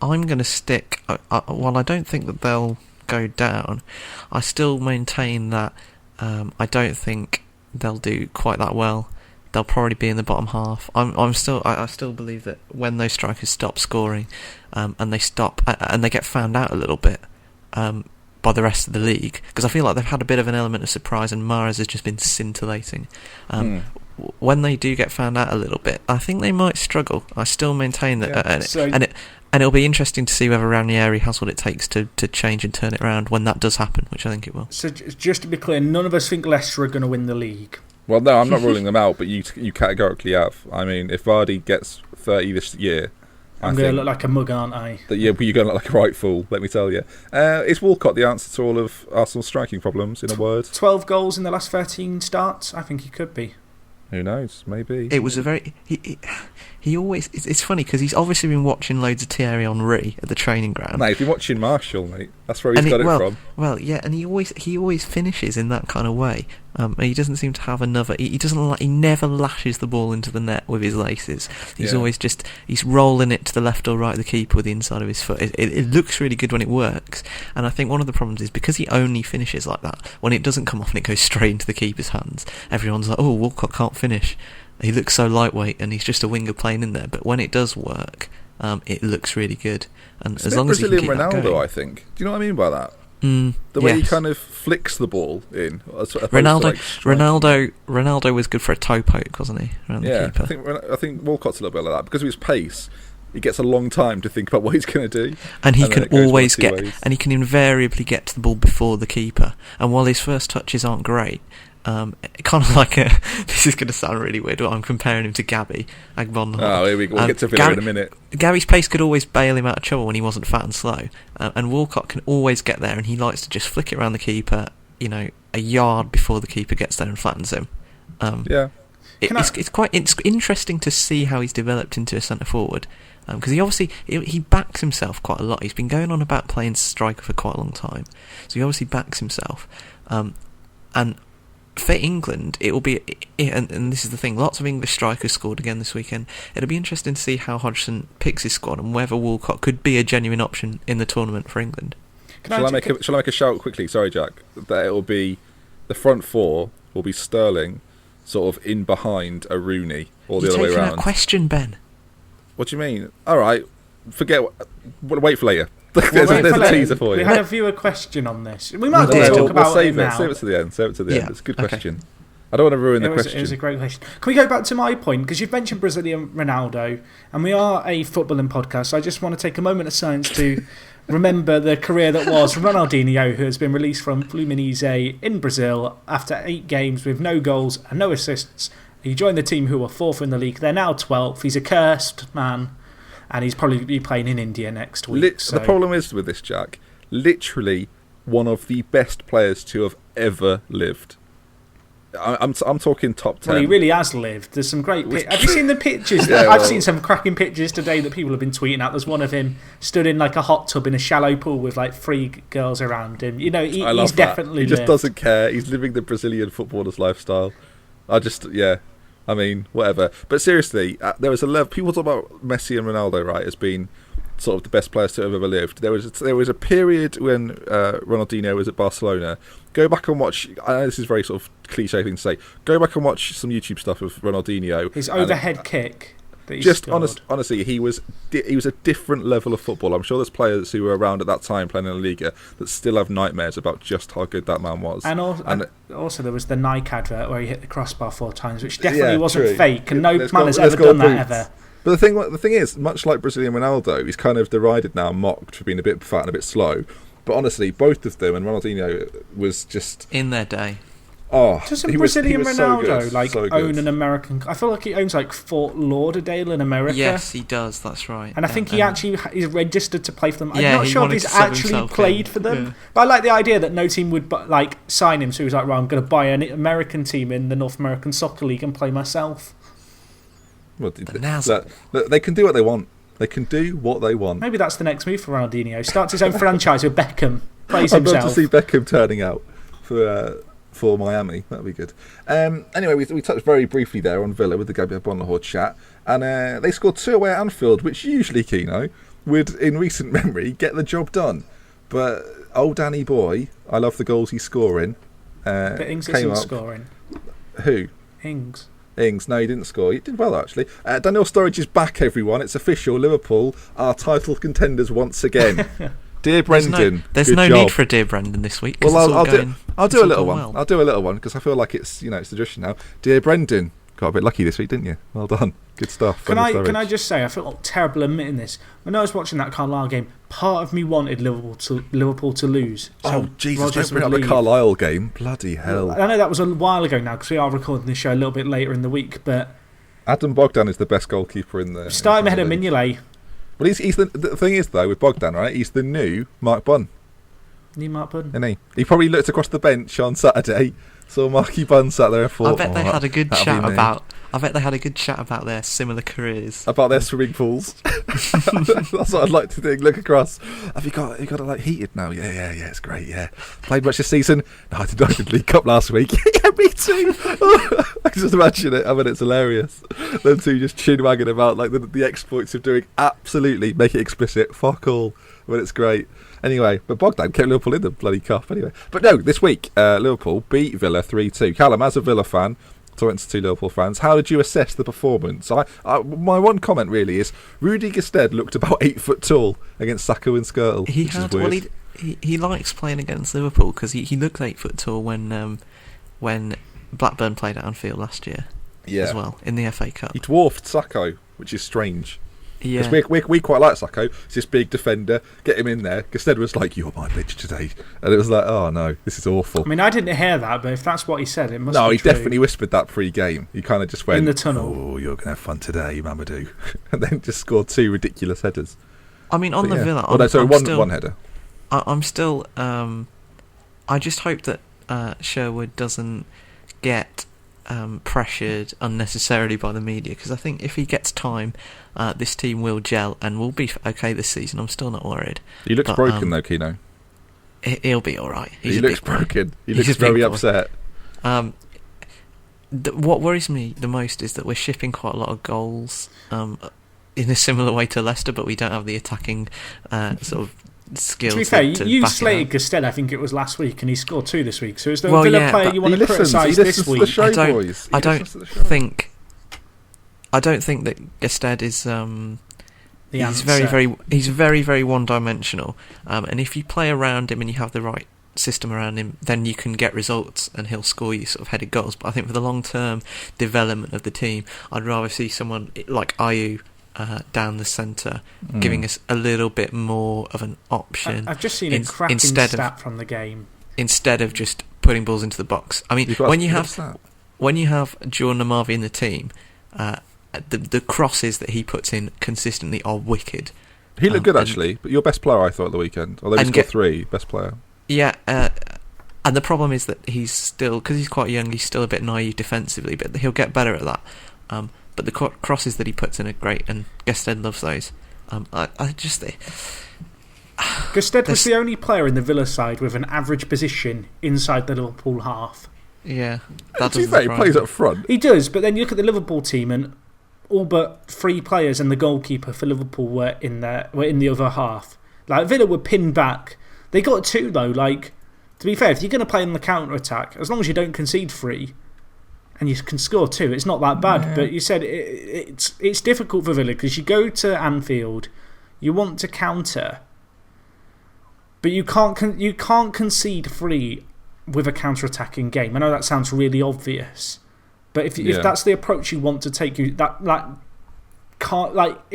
I'm going to stick. While I don't think that they'll go down, I still maintain that I don't think they'll do quite that well. They'll probably be in the bottom half. I still believe that when those strikers stop scoring, and they get found out a little bit by the rest of the league, because I feel like they've had a bit of an element of surprise, and Mahrez has just been scintillating. When they do get found out a little bit, I think they might struggle. I still maintain that, and it'll be interesting to see whether Ranieri has what it takes to change and turn it around when that does happen, which I think it will. So just to be clear, none of us think Leicester are going to win the league. Well, no, I'm not ruling them out, but you categorically have. I mean, if Vardy gets 30 this year, I'm going to look like a mug, aren't I? You're going to look like a right fool, let me tell you. Is Walcott the answer to all of Arsenal's striking problems, in a word? 12 goals in the last 13 starts? I think he could be. Who knows? Maybe. It was a very... He always... It's funny, because he's obviously been watching loads of Thierry Henry at the training ground. Mate, if you're watching Marshall, mate, that's where he's got it from. Well, yeah, and he always finishes in that kind of way. He doesn't seem to have another... He never lashes the ball into the net with his laces. He's always just... He's rolling it to the left or right of the keeper with the inside of his foot. It looks really good when it works. And I think one of the problems is because he only finishes like that, when it doesn't come off and it goes straight into the keeper's hands, everyone's like, oh, Walcott can't finish. He looks so lightweight and he's just a winger playing in there. But when it does work, it looks really good. And it's as long as he can keep Brazilian that going, Ronaldo, I think. Do you know what I mean by that? The way he kind of flicks the ball in. Ronaldo was good for a toe poke, wasn't he? Around the keeper. I think Walcott's a little bit like that because of his pace. He gets a long time to think about what he's going to do, and he can always and he can invariably get to the ball before the keeper. And while his first touches aren't great, kind of like this is going to sound really weird, but I'm comparing him to Gabby Agbon. Oh, here we go. We'll get to Villa in a minute. Gabby's pace could always bail him out of trouble when he wasn't fat and slow, and Walcott can always get there, and he likes to just flick it around the keeper, a yard before the keeper gets there and flattens him. It's interesting to see how he's developed into a centre forward, because he backs himself quite a lot. He's been going on about playing striker for quite a long time, so he obviously backs himself, and for England, it will be, and this is the thing, lots of English strikers scored again this weekend. It'll be interesting to see how Hodgson picks his squad and whether Walcott could be a genuine option in the tournament for England. Shall I make a shout quickly? Sorry, Jack. That it'll be the front four will be Sterling, sort of in behind a Rooney, or the other way around. You're taking that question, Ben. What do you mean? All right, wait for later. There's a teaser for you. We had a viewer question on this. We might talk about it now. Save it to the end. It's a good question. I don't want to ruin the question. It was a great question. Can we go back to my point? Because you've mentioned Brazilian Ronaldo, and we are a footballing podcast, so I just want to take a moment of silence to remember the career that was Ronaldinho, who has been released from Fluminense in Brazil after 8 games with no goals and no assists. He joined the team who were 4th in the league. They're now 12th. He's a cursed man. And he's probably going to be playing in India next week. The problem is with this, Jack, literally one of the best players to have ever lived. I'm talking top 10. Well, he really has lived. There's some great pictures. Have you seen the pictures? I've seen some cracking pictures today that people have been tweeting out. There's one of him stood in like a hot tub in a shallow pool with like 3 girls around him. He's definitely He just doesn't care. He's living the Brazilian footballer's lifestyle. I mean, whatever. But seriously, there was people talk about Messi and Ronaldo, right, as being sort of the best players to have ever lived. There was a period when Ronaldinho was at Barcelona. Go back and watch. I know this is a very sort of cliche thing to say. Go back and watch some YouTube stuff of Ronaldinho. His overhead kick. Honestly, he was a different level of football. I'm sure there's players who were around at that time playing in La Liga that still have nightmares about just how good that man was. And also there was the Nike advert where he hit the crossbar 4 times, which definitely wasn't fake, and no man has ever done that ever. But the thing is, much like Brazilian Ronaldo, he's kind of derided now and mocked for being a bit fat and a bit slow. But honestly, both of them, and Ronaldinho was just... in their day. Oh, doesn't he Brazilian was so Ronaldo good, like so good. own an American? I feel like he owns like Fort Lauderdale in America. Yes, he does. That's right. And I think he actually is registered to play for them. I'm Yeah, not he sure if wanted he's to sub actually himself played in. for them. Yeah. But I like the idea that no team would like sign him. So he was like, "Well, I'm going to buy an American team in the North American Soccer League and play myself." Well, The they can do what they want. They can do what they want. Maybe that's the next move for Ronaldinho. Starts his own franchise with Beckham. Plays I'd love himself. to see Beckham turning out for Miami. That'd be good. Anyway, we touched very briefly there on Villa with the Gabriel Bonlahor chat, and they scored 2 away at Anfield, which usually, Keno, would, in recent memory, get the job done. But old Danny boy, I love the goals he's scoring. But Ings came isn't up. scoring. Who? Ings. No, he didn't score. He did well, actually. Daniel Sturridge is back, everyone. It's official. Liverpool are title contenders once again. Dear Brendan, there's good no job. need for a Dear Brendan this week. Well, I'll do a little one. Well. I'll do a little one because I feel like it's it's the tradition now. Dear Brendan, got a bit lucky this week, didn't you? Well done. Good stuff. Can I just say I feel terrible admitting this. When I was watching that Carlisle game, part of me wanted Liverpool to lose. So Oh Jesus! Rodgers Don't bring up would the leave. Carlisle game. Bloody hell! I know that was a while ago now because we are recording this show a little bit later in the week. But Adam Bogdan is the best goalkeeper in the. starting ahead of Mignolet. Well, he's the thing is though with Bogdan, right? He's the new Mark Bunn. New Mark Bunn. Isn't he? He probably looked across the bench on Saturday, saw Marky Bunn sat there and thought, I bet they had a good that'll chat be me. about their similar careers. About their swimming pools. That's what I'd like to do. Look across. Have you got it like heated now? Yeah, it's great. Yeah. Played much this season? No, I did League Cup last week. Yeah, me too. I can just imagine it. I mean, it's hilarious. Them two just chin wagging about like the exploits of doing absolutely make it explicit. Fuck all. But it's great. Anyway, but Bogdan kept Liverpool in the bloody cup anyway. But no, this week Liverpool beat Villa 3-2. Callum, as a Villa fan, talking to 2 Liverpool fans, how did you assess the performance? My one comment really is Rudy Gestede looked about 8 foot tall against Sacco and Skirtle. He likes playing against Liverpool because he looked 8 foot tall when Blackburn played at Anfield last year. Yeah. As well in the FA Cup. He dwarfed Sacco, which is strange. Yeah. Because we quite like Sacco. He's this big defender. Get him in there. Gestede was like, "You're my bitch today," and it was like, "Oh no, this is awful." I mean, I didn't hear that, but if that's what he said, it must be No, he true. definitely whispered that pre-game. He kind of just went In the tunnel. "Oh, you're gonna have fun today, Mamadou," and then just scored 2 ridiculous headers. I mean, on But the yeah. Villa, one header. I'm still. I just hope that Sherwood doesn't get pressured unnecessarily by the media, because I think if he gets time, this team will gel and will be okay this season. I'm still not worried. He looks broken though, Keno. He'll be all right. He looks broken. He He's looks a big very boy. upset. What worries me the most is that we're shipping quite a lot of goals in a similar way to Leicester, but we don't have the attacking sort of skills. To be fair, to you back it slated up. Gestede, I think it was last week, and he scored 2 this week. So is there a Well, Villa yeah, player but you want to criticise this week? I don't think that Gestede is. He's very, very one-dimensional, and if you play around him and you have the right system around him, then you can get results and he'll score you sort of headed goals. But I think for the long-term development of the team, I'd rather see someone like Ayew down the centre, giving us a little bit more of an option. I've just seen a cracking stat from the game. Instead of just putting balls into the box. I mean, when you have Jordan Amavi in the team, the crosses that he puts in consistently are wicked. He looked good actually, but your best player I thought at the weekend. Although he scored 3, best player. Yeah, and the problem is that he's still, because he's quite young, he's still a bit naive defensively, but he'll get better at that. But the crosses that he puts in are great, and Gestede loves those. I just think Gestede was the only player in the Villa side with an average position inside the Liverpool half. Yeah, to be fair, he plays up front. He does, but then you look at the Liverpool team, and all but 3 players and the goalkeeper for Liverpool were in the other half. Like Villa were pinned back. They got 2 though. Like, to be fair, if you're going to play on the counter attack, as long as you don't concede 3, and you can score 2, it's not that bad. Yeah. But you said it's difficult for Villa because you go to Anfield, you want to counter, but you can't concede 3 with a counter-attacking game. I know that sounds really obvious, but if that's the approach you want to take, if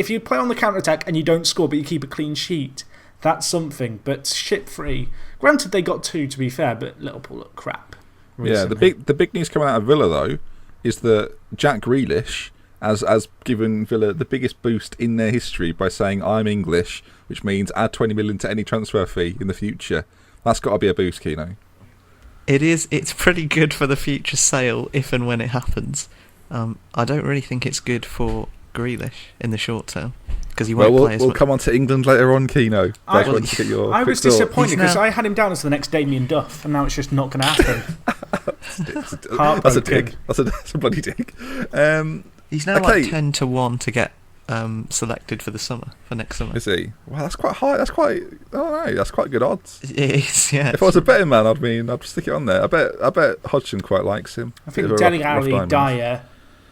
you play on the counter-attack and you don't score but you keep a clean sheet, that's something. But shit 3. Granted, they got 2 to be fair, but Liverpool look crap. recently. The big news coming out of Villa though is that Jack Grealish has given Villa the biggest boost in their history by saying I'm English, which means add 20 million to any transfer fee in the future. That's got to be a boost, Keno. It is. It's pretty good for the future sale if and when it happens. I don't really think it's good for Grealish in the short term because he won't play as much. We'll come on to England later on, Keno. I was disappointed because I had him down as the next Damien Duff, and now it's just not going to happen. That's a dig. That's a bloody dig. He's now like 10-1 to get selected for next summer. Is he? Wow, that's quite high. That's quite good odds. It is, yeah. If I was a betting man, I'd stick it on there. I bet Hodgson quite likes him. I think Dele Alli, Dyer,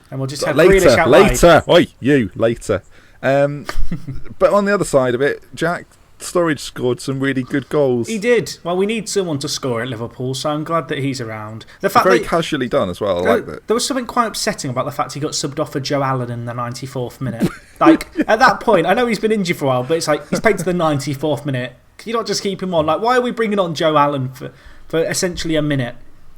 and we'll just have later. Grealish out Later, oi, you later. But on the other side of it, Jack Sturridge scored some really good goals. He did. Well, we need someone to score at Liverpool, so I'm glad that he's around. The fact very casually done as well. I like that. There was something quite upsetting about the fact he got subbed off for Joe Allen in the 94th minute. Like, at that point, I know he's been injured for a while, but it's like he's played to the 94th minute. Can you not just keep him on? Like, why are we bringing on Joe Allen for essentially a minute?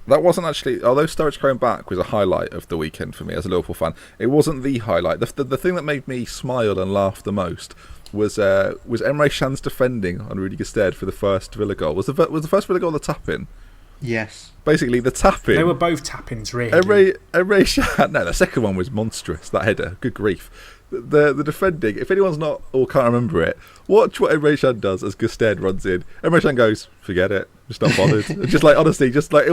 That wasn't actually, although Sturridge coming back was a highlight of the weekend for me as a Liverpool fan, it wasn't the highlight. The thing that made me smile and laugh the most was Emre Can's defending on Rudy Gestede for the first Villa goal. Was the first Villa goal the tap-in? Yes. Basically, the tap-in. They were both tap-ins, really. Emre Can, no, the second one was monstrous, that header. Good grief. The defending, if anyone's not or can't remember it, watch what Emre Can does as Gestede runs in. Emre Can goes, forget it, just not bothered. Just like, honestly, just like,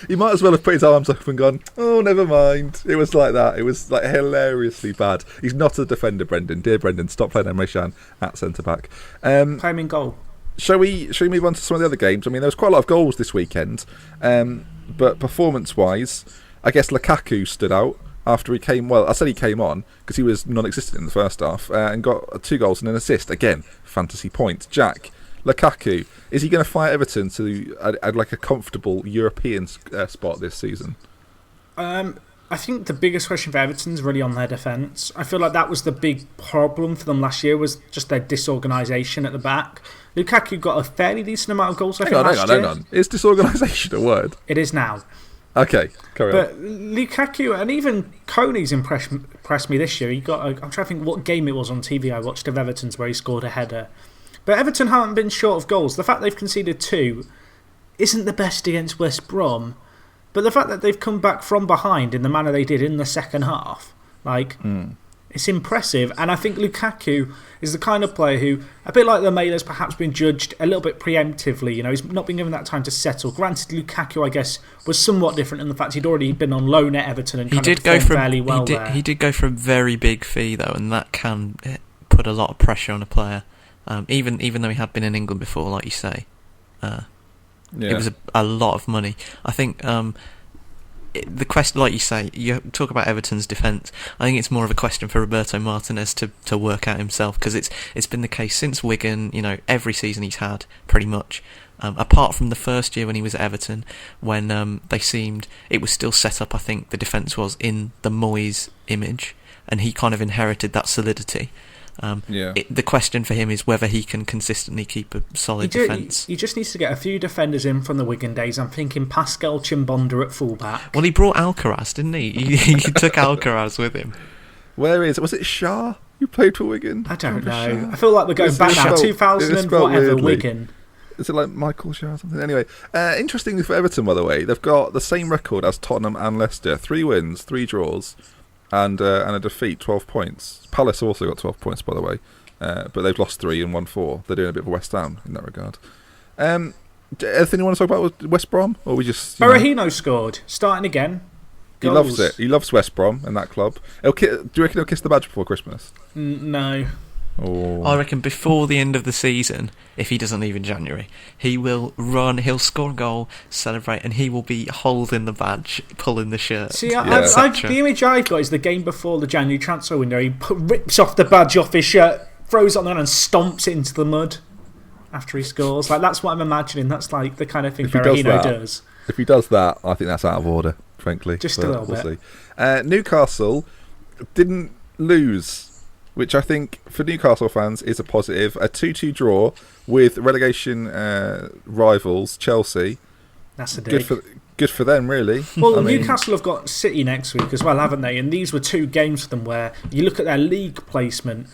he might as well have put his arms up and gone, oh, never mind. It was like that. It was like hilariously bad. He's not a defender, Brendan. Dear Brendan, stop playing Emre Can at centre-back. Play him in goal. Shall we move on to some of the other games? I mean, there was quite a lot of goals this weekend, but performance-wise, I guess Lukaku stood out. After he came, I said he came on because he was non-existent in the first half and got 2 goals and an assist. Again, fantasy points. Jack, Lukaku, is he going to fight Everton to like a comfortable European spot this season? I think the biggest question for Everton is really on their defence. I feel like that was the big problem for them last year, was just their disorganisation at the back. Lukaku got a fairly decent amount of goals, hang on. Is disorganisation a word? It is now. Okay, carry on. But Lukaku and even Coney's impressed me this year. I'm trying to think what game it was on TV I watched of Everton's where he scored a header. But Everton haven't been short of goals. The fact they've conceded 2 isn't the best against West Brom, but the fact that they've come back from behind in the manner they did in the second half, it's impressive. And I think Lukaku is the kind of player who, a bit like Lamela's perhaps been judged a little bit preemptively. You know, he's not been given that time to settle. Granted, Lukaku, I guess, was somewhat different in the fact he'd already been on loan at Everton and performed fairly well there. He did go for a very big fee, though, and that can put a lot of pressure on a player. Even though he had been in England before, like you say. It was a lot of money. I think the question, like you say, you talk about Everton's defence. I think it's more of a question for Roberto Martinez to work out himself, because it's been the case since Wigan. You know, every season he's had pretty much, apart from the first year when he was at Everton, when it was still set up. I think the defence was in the Moyes image, and he kind of inherited that solidity. The question for him is whether he can consistently keep a solid defence. He just needs to get a few defenders in from the Wigan days. I'm thinking Pascal Chimbonda at fullback. Well, he brought Alcaraz, didn't he? He took Alcaraz with him. Was it Shah who played for Wigan? I don't know. I feel like we're going back now. 2000 and whatever, weirdly. Wigan. Is it like Michael Shah or something? Anyway, interestingly for Everton, by the way, they've got the same record as Tottenham and Leicester. 3 wins, 3 draws. And a defeat, 12 points. Palace also got 12 points, by the way, but they've lost 3 and won 4. They're doing a bit of a West Ham in that regard. Anything you want to talk about with West Brom, or we just? Berahino scored, starting again. He loves it. He loves West Brom and that club. Do you reckon he'll kiss the badge before Christmas? No. Oh. I reckon before the end of the season, if he doesn't leave in January, he will run, he'll score a goal, celebrate, and he will be holding the badge, pulling the shirt. See, the image I've got is the game before the January transfer window. He rips off the badge off his shirt, throws it on there and stomps it into the mud after he scores. Like, that's what I'm imagining. That's like the kind of thing Berahino does. If he does that, I think that's out of order, frankly. Just a little bit. See. Newcastle didn't lose, which I think for Newcastle fans is a positive. A 2-2 draw with relegation rivals Chelsea. That's a dig. good for them, really. Well, Newcastle have got City next week as well, haven't they? And these were 2 games for them where you look at their league placement.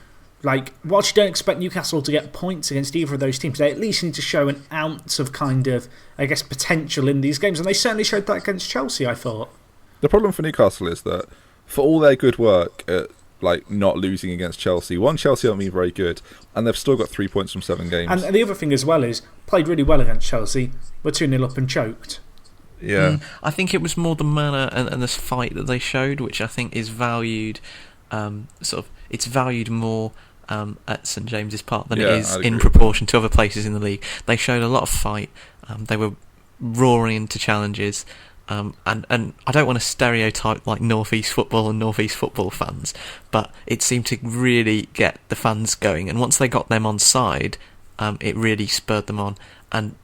Like, whilst you don't expect Newcastle to get points against either of those teams, they at least need to show an ounce of kind of, I guess, potential in these games. And they certainly showed that against Chelsea, I thought. The problem for Newcastle is that for all their good work at not losing against Chelsea, Chelsea aren't being very good, and they've still got 3 points from 7 games. And the other thing as well is, played really well against Chelsea, were 2-0 up and choked. Yeah. I think it was more the manner and the fight that they showed, which I think is valued, it's valued more at St James's Park than it is in proportion to other places in the league. They showed a lot of fight. They were roaring into challenges. And I don't want to stereotype like North East football and North East football fans, but it seemed to really get the fans going. And once they got them on side, it really spurred them on. And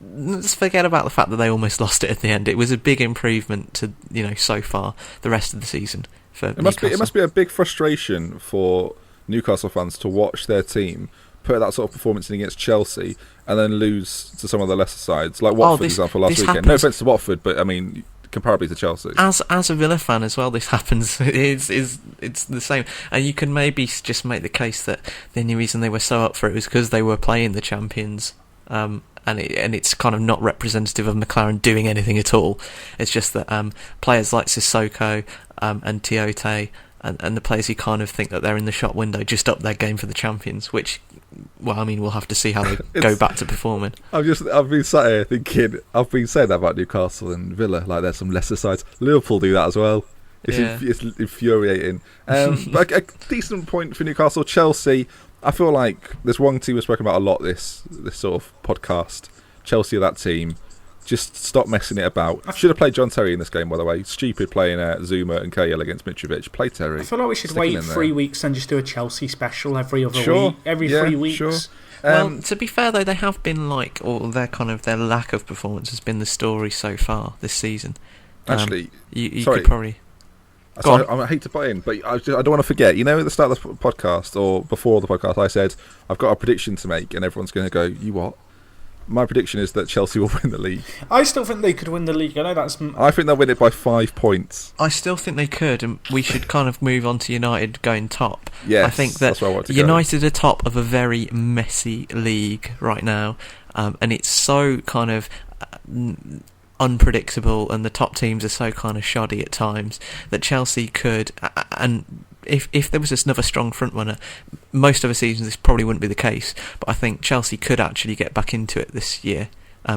let's forget about the fact that they almost lost it at the end. It was a big improvement to so far the rest of the season for Newcastle. It must be a big frustration for Newcastle fans to watch their team put that sort of performance in against Chelsea and then lose to some of the lesser sides, like Watford, for example, last weekend. Happens. No offence to Watford, but I mean, comparably to Chelsea. As a Villa fan as well, this happens. It's the same, and you can maybe just make the case that the only reason they were so up for it was because they were playing the champions. And it's kind of not representative of McLaren doing anything at all. It's just that players like Sissoko and Tiote and the players who kind of think that they're in the shop window just up their game for the champions, which, well, I mean, we'll have to see how they go back to performing. I've been sat here thinking, I've been saying that about Newcastle and Villa, like there's some lesser sides. Liverpool do that as well. It's infuriating. But a decent point for Newcastle. Chelsea, I feel like there's one team we've spoken about a lot this sort of podcast. Chelsea are that team. Just stop messing it about. Should have played John Terry in this game, by the way. Stupid playing Zuma and Cahill against Mitrovic. Play Terry. I feel like we should wait 3 weeks and just do a Chelsea special every other week. Every 3 weeks. Sure. Well, to be fair though, they have been their lack of performance has been the story so far this season. Actually, you sorry. could probably. Sorry, I hate to butt in, but I don't want to forget. At the start of the podcast, or before the podcast, I said I've got a prediction to make, and everyone's going to go, "You what?" My prediction is that Chelsea will win the league. I still think they could win the league. I think they'll win it by 5 points. I still think they could, and we should kind of move on to United going top. Yes, I think that United are top of a very messy league right now, and it's so kind of unpredictable, and the top teams are so kind of shoddy at times that Chelsea could, and if there was another strong front runner, most other seasons this probably wouldn't be the case, but I think Chelsea could actually get back into it this year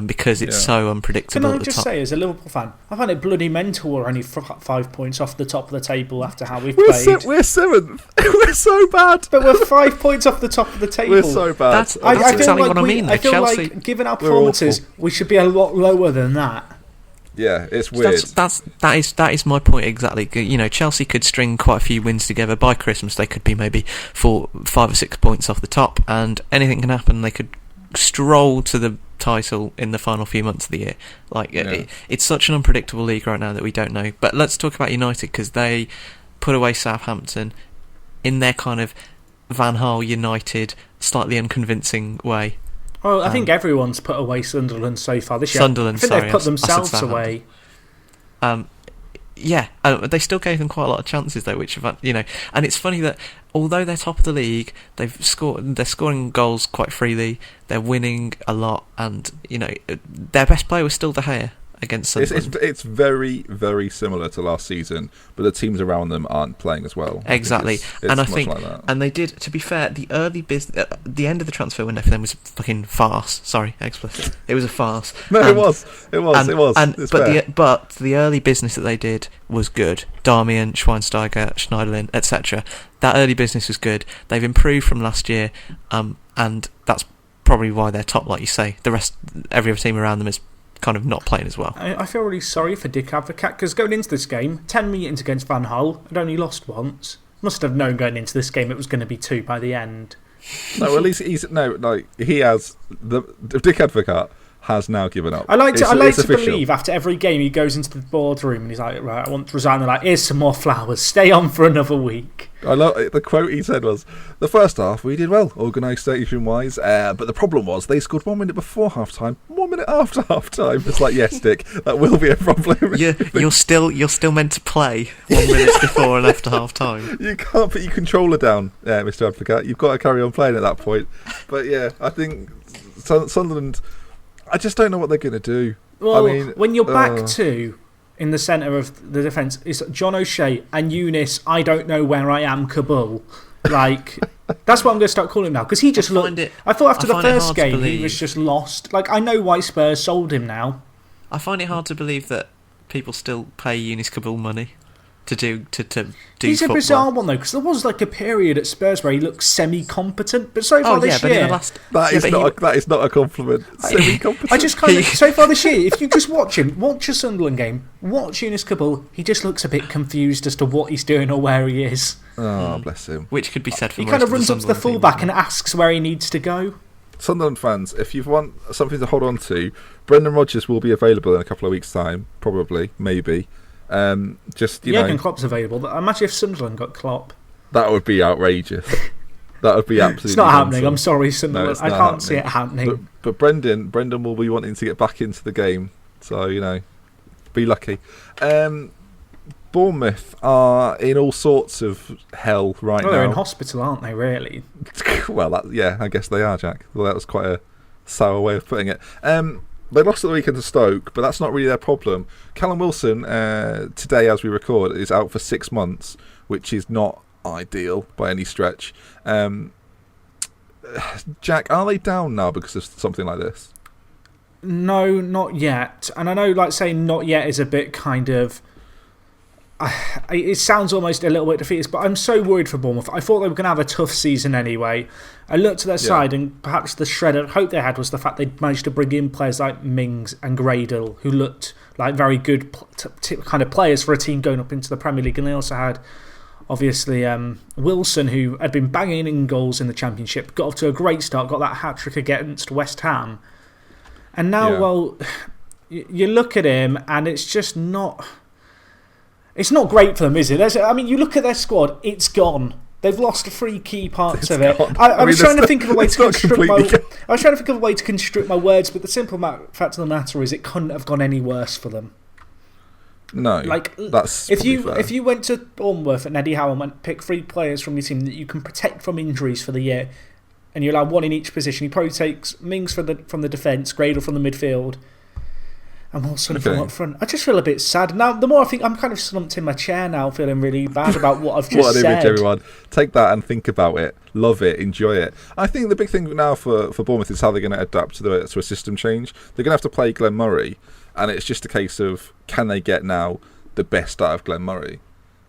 because it's so unpredictable. Can I just say, as a Liverpool fan, I find it bloody mental we're only 5 points off the top of the table after how we've played. We're 7th. We're so bad. But we're 5 points off the top of the table. We're so bad. That's exactly what I mean. I feel Chelsea, like, given our performances, we should be a lot lower than that. Yeah, it's weird. That is my point exactly. Chelsea could string quite a few wins together by Christmas. They could be maybe 5 or 6 points off the top, and anything can happen. They could stroll to the title in the final few months of the year. It's such an unpredictable league right now that we don't know. But let's talk about United, because they put away Southampton in their kind of Van Gaal United, slightly unconvincing way. Well, I think everyone's put away Sunderland so far this year. Sunderland, I think they've put themselves away. They still gave them quite a lot of chances though, which and it's funny that although they're top of the league, they're scoring goals quite freely, they're winning a lot, and their best player was still De Gea against Sunderland. It's very, very similar to last season, but the teams around them aren't playing as well. Exactly, I think and they did. To be fair, the end of the transfer window for them was a fucking farce. Sorry, explicit. It was a farce. No, it was. But the early business that they did was good. Darmian, Schweinsteiger, Schneiderlin, etc. That early business was good. They've improved from last year, and that's probably why they're top. Like you say, every other team around them is kind of not playing as well. I feel really sorry for Dick Advocaat, because going into this game, 10 meetings against Van Gaal, I'd only lost once. Must have known going into this game it was going to be 2 by the end. No, at least he has Dick Advocaat has now given up. I like to official. believe after every game he goes into the boardroom and he's like, right, I want to resign. They're like, here's some more flowers. Stay on for another week. I love the quote he said was, the first half we did well, organisation-wise, but the problem was they scored 1 minute before half-time, 1 minute after half-time. It's like, yes, Dick, that will be a problem. You're still meant to play 1 minute before and after half-time. You can't put your controller down, Mr. Advocat. You've got to carry on playing at that point. But yeah, I think Sunderland, I just don't know what they're going to do. Well, I mean, when you're back to... in the centre of the defence is John O'Shea and Eunice, I don't know where I am, Kabul. Like, that's what I'm going to start calling him now. Because he just looked... I thought after the first game he was just lost. Like, I know why Spurs sold him now. I find it hard to believe that people still pay Eunice Kabul money to do He's football. A bizarre one, though, because there was like a period at Spurs where he looked semi-competent. But so far this year... That is not a compliment. Semi-competent. I just kind of... So far this year, if you just watch him, watch a Sunderland game, watch Eunice Kabul, he just looks a bit confused as to what he's doing or where he is. Oh, bless him. Which could be said for He most kind of the runs up to the Sunderland fullback team, and asks where he needs to go. Sunderland fans, if you want something to hold on to, Brendan Rodgers will be available in a couple of weeks' time, probably, maybe. Just you know, Jurgen Klopp's available. Imagine if Sunderland got Klopp. That would be outrageous. That would be absolutely. It's not happening. nonsense. I'm sorry, Sunderland. No, I can't see it happening. But Brendan will be wanting to get back into the game. So you know, be lucky. Bournemouth are in all sorts of hell right now. They're in hospital, aren't they? Really? Well, I guess they are, Jack. Well, that was quite a sour way of putting it. They lost at the weekend to Stoke, but that's not really their problem. Callum Wilson, today as we record, is out for 6 months, which is not ideal by any stretch. Jack, are they down now because of something like this? No, not yet. And I know, like, saying not yet is a bit kind of... it sounds almost a little bit defeatist, but I'm so worried for Bournemouth. I thought they were going to have a tough season anyway. I looked at their side, and perhaps the shred of hope they had was the fact they'd managed to bring in players like Mings and Gradle, who looked like very good kind of players for a team going up into the Premier League. And they also had, obviously, Wilson, who had been banging in goals in the Championship, got off to a great start, got that hat-trick against West Ham. And now, well, you look at him, and it's just not... It's not great for them, is it? I mean, you look at their squad, it's gone. They've lost 3 key parts of it. I was trying to think of a way to construct my words, but the simple fact of the matter is it couldn't have gone any worse for them. No, like that's if you went to Bournemouth and Eddie Howe and pick 3 players from your team that you can protect from injuries for the year, and you allow 1 in each position, he probably takes Mings from the defence, Gradle from the midfield, and Wilson from up front. I just feel a bit sad. Now, the more I think, I'm kind of slumped in my chair now, feeling really bad about what I've just what an said. Image, everyone. Take that and think about it. Love it. Enjoy it. I think the big thing now for Bournemouth is how they're going to adapt to a system change. They're going to have to play Glenn Murray, and it's just a case of can they get now the best out of Glenn Murray?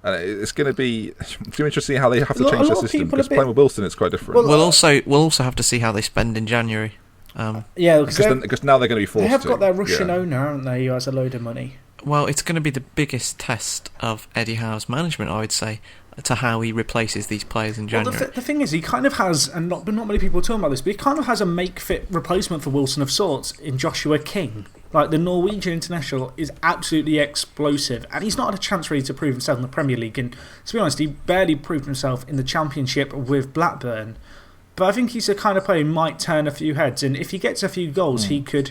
And it's going to be interesting to see how they have to change their system, because playing with Wilson it's quite different. We'll also have to see how they spend in January. Because now they're going to be forced to. They have got their Russian owner, haven't they, who has a load of money. Well, it's going to be the biggest test of Eddie Howe's management, I would say, to how he replaces these players in January. Well, the thing is, he kind of has, and not many people are talking about this, but he kind of has a make-fit replacement for Wilson of sorts in Joshua King. Like, the Norwegian international is absolutely explosive, and he's not had a chance really to prove himself in the Premier League. And to be honest, he barely proved himself in the Championship with Blackburn. But I think he's the kind of player who might turn a few heads, and if he gets a few goals, he could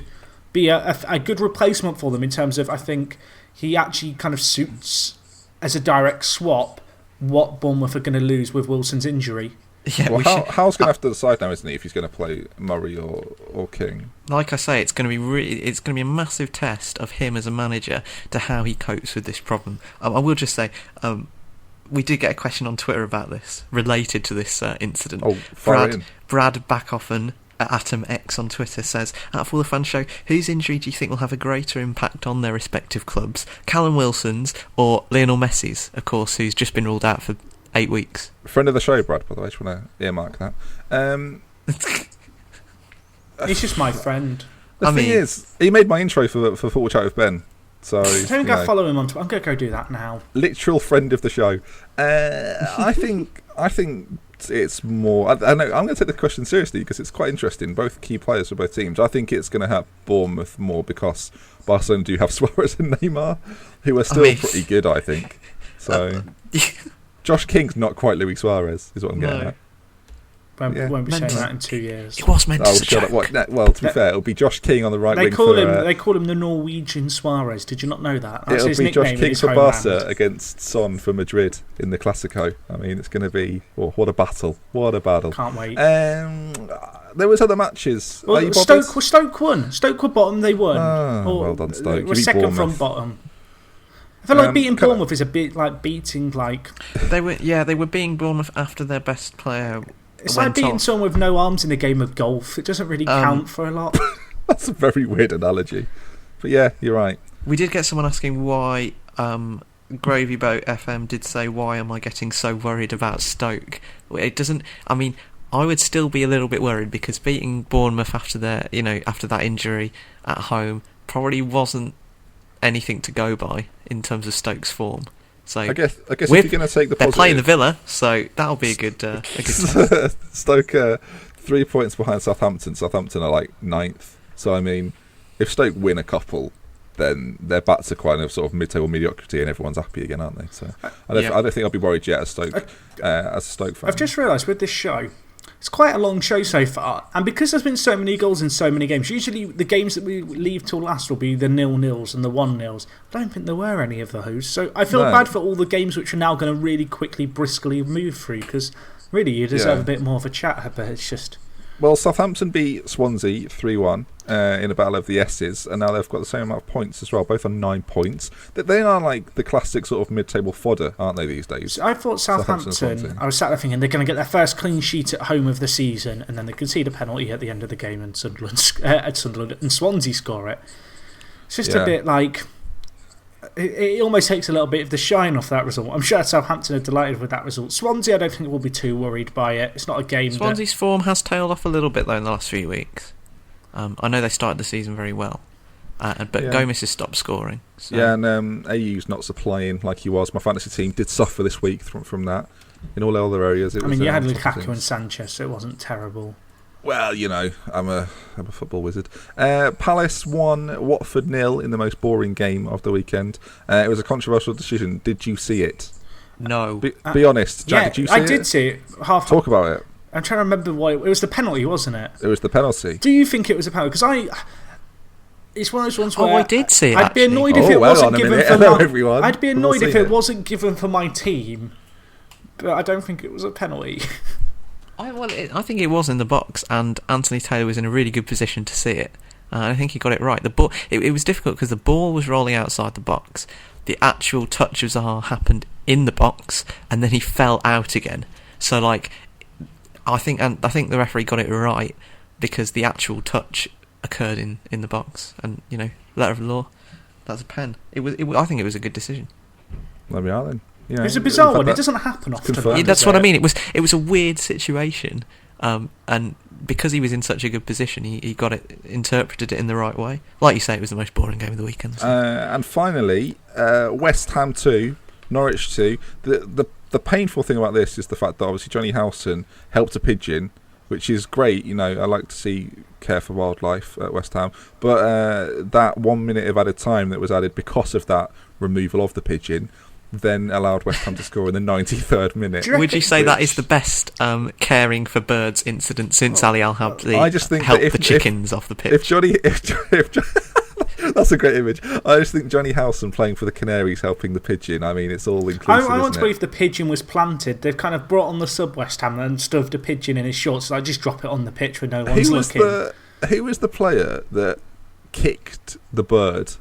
be a good replacement for them in terms of, I think, he actually kind of suits, as a direct swap, what Bournemouth are going to lose with Wilson's injury. Yeah, well, Hal's going to have to decide now, isn't he, if he's going to play Murray or King? Like I say, it's going to be a massive test of him as a manager to how he copes with this problem. I will just say, we did get a question on Twitter about this, related to this incident. Oh, Brad Backoffen at Atom X on Twitter says, at For the Fan Show, whose injury do you think will have a greater impact on their respective clubs? Callum Wilson's or Lionel Messi's, of course, who's just been ruled out for 8 weeks. Friend of the show, Brad, by the way. I just want to earmark that. He's just my friend. The thing is, he made my intro for Football Chat with Ben. So don't go follow him on Twitter. I'm going to go do that now. Literal friend of the show. I think it's more. I know I'm going to take the question seriously because it's quite interesting. Both key players for both teams. I think it's going to help Bournemouth more because Barcelona do have Suarez and Neymar, who are still pretty good, I think. So Josh King's not quite Luis Suarez, is what I'm getting at. Won't be saying that in 2 years. It was meant to joke. Well, to be fair, it'll be Josh King on the right wing. They call him the Norwegian Suarez. Did you not know that? That's it'll be Josh King for Barca against Son for Madrid in the Clasico. I mean, it's going to be what a battle! What a battle! Can't wait. There was other matches. Well, Stoke won. Stoke were bottom. They won. Well done, Stoke. We're second from bottom. I feel like beating Bournemouth is a bit like beating they were beating Bournemouth after their best player. It's like beating someone with no arms in a game of golf. It doesn't really count for a lot. That's a very weird analogy. But yeah, you're right. We did get someone asking why Gravy Boat FM did say, why am I getting so worried about Stoke? It doesn't... I mean, I would still be a little bit worried because beating Bournemouth after that injury at home probably wasn't anything to go by in terms of Stoke's form. So I guess if you're going to take the positive... They're playing the Villa, so that'll be a good test. Stoke 3 points behind Southampton. Southampton are like 9th. So, I mean, if Stoke win a couple, then they're back to kind of sort of mid-table mediocrity and everyone's happy again, aren't they? So I don't think I'll be worried yet as a Stoke fan. I've just realised with this show, it's quite a long show so far, and because there's been so many goals in so many games, usually the games that we leave till last will be the 0-0s and the 1-0s. I don't think there were any of those, so I feel bad for all the games which are now going to really quickly, briskly move through, because really you deserve a bit more of a chat, but it's just... Well, Southampton beat Swansea 3-1 in a battle of the S's, and now they've got the same amount of points as well, both on 9 points. They are like the classic sort of mid-table fodder, aren't they, these days? I thought Southampton, I was sat there thinking they're going to get their first clean sheet at home of the season, and then they concede a penalty at the end of the game, and Sunderland and Swansea score it. It's just a bit like... It almost takes a little bit of the shine off that result. I'm sure Southampton are delighted with that result. Swansea, I don't think will be too worried by it. It's not a game. Swansea's form has tailed off a little bit though in the last few weeks. I know they started the season very well, but Gomez has stopped scoring. So. Yeah, and AU's not supplying like he was. My fantasy team did suffer this week from that. In all other areas, you had Lukaku and Sanchez, so it wasn't terrible. Well, I'm a football wizard. Palace won, Watford 0 in the most boring game of the weekend. It was a controversial decision. Did you see it? No. Be honest, Jack. Did you see it? I did see it. Talk about it. I'm trying to remember why. It was the penalty, wasn't it? It was the penalty. Do you think it was a penalty? Because it's one of those ones where I did see it. I'd be annoyed if it wasn't given for everyone. I'd be annoyed if it wasn't given for my team, but I don't think it was a penalty. I think it was in the box, and Anthony Taylor was in a really good position to see it. I think he got it right. The ball, it was difficult because the ball was rolling outside the box. The actual touch of Zaha happened in the box, and then he fell out again. So, I think the referee got it right because the actual touch occurred in the box, and letter of law, that's a pen. I think it was a good decision. There we are then. It's a bizarre one. It doesn't happen often. That's what I mean. It was a weird situation, and because he was in such a good position, he interpreted it in the right way. Like you say, it was the most boring game of the weekend. And finally, West Ham 2, Norwich 2. The painful thing about this is the fact that obviously Johnny Howson helped a pigeon, which is great. I like to see care for wildlife at West Ham, but that 1 minute of added time that was added because of that removal of the pigeon then allowed West Ham to score in the 93rd minute. Would you say that is the best caring for birds incident since Ali Al-Habdi helped the chickens off the pitch? That's a great image. I just think Johnny Howson playing for the Canaries helping the pigeon. I mean, it's all inclusive. I want to believe the pigeon was planted. They've kind of brought on the sub West Ham and stuffed a pigeon in his shorts. So I just drop it on the pitch when no one's looking. Who was the player that kicked the bird?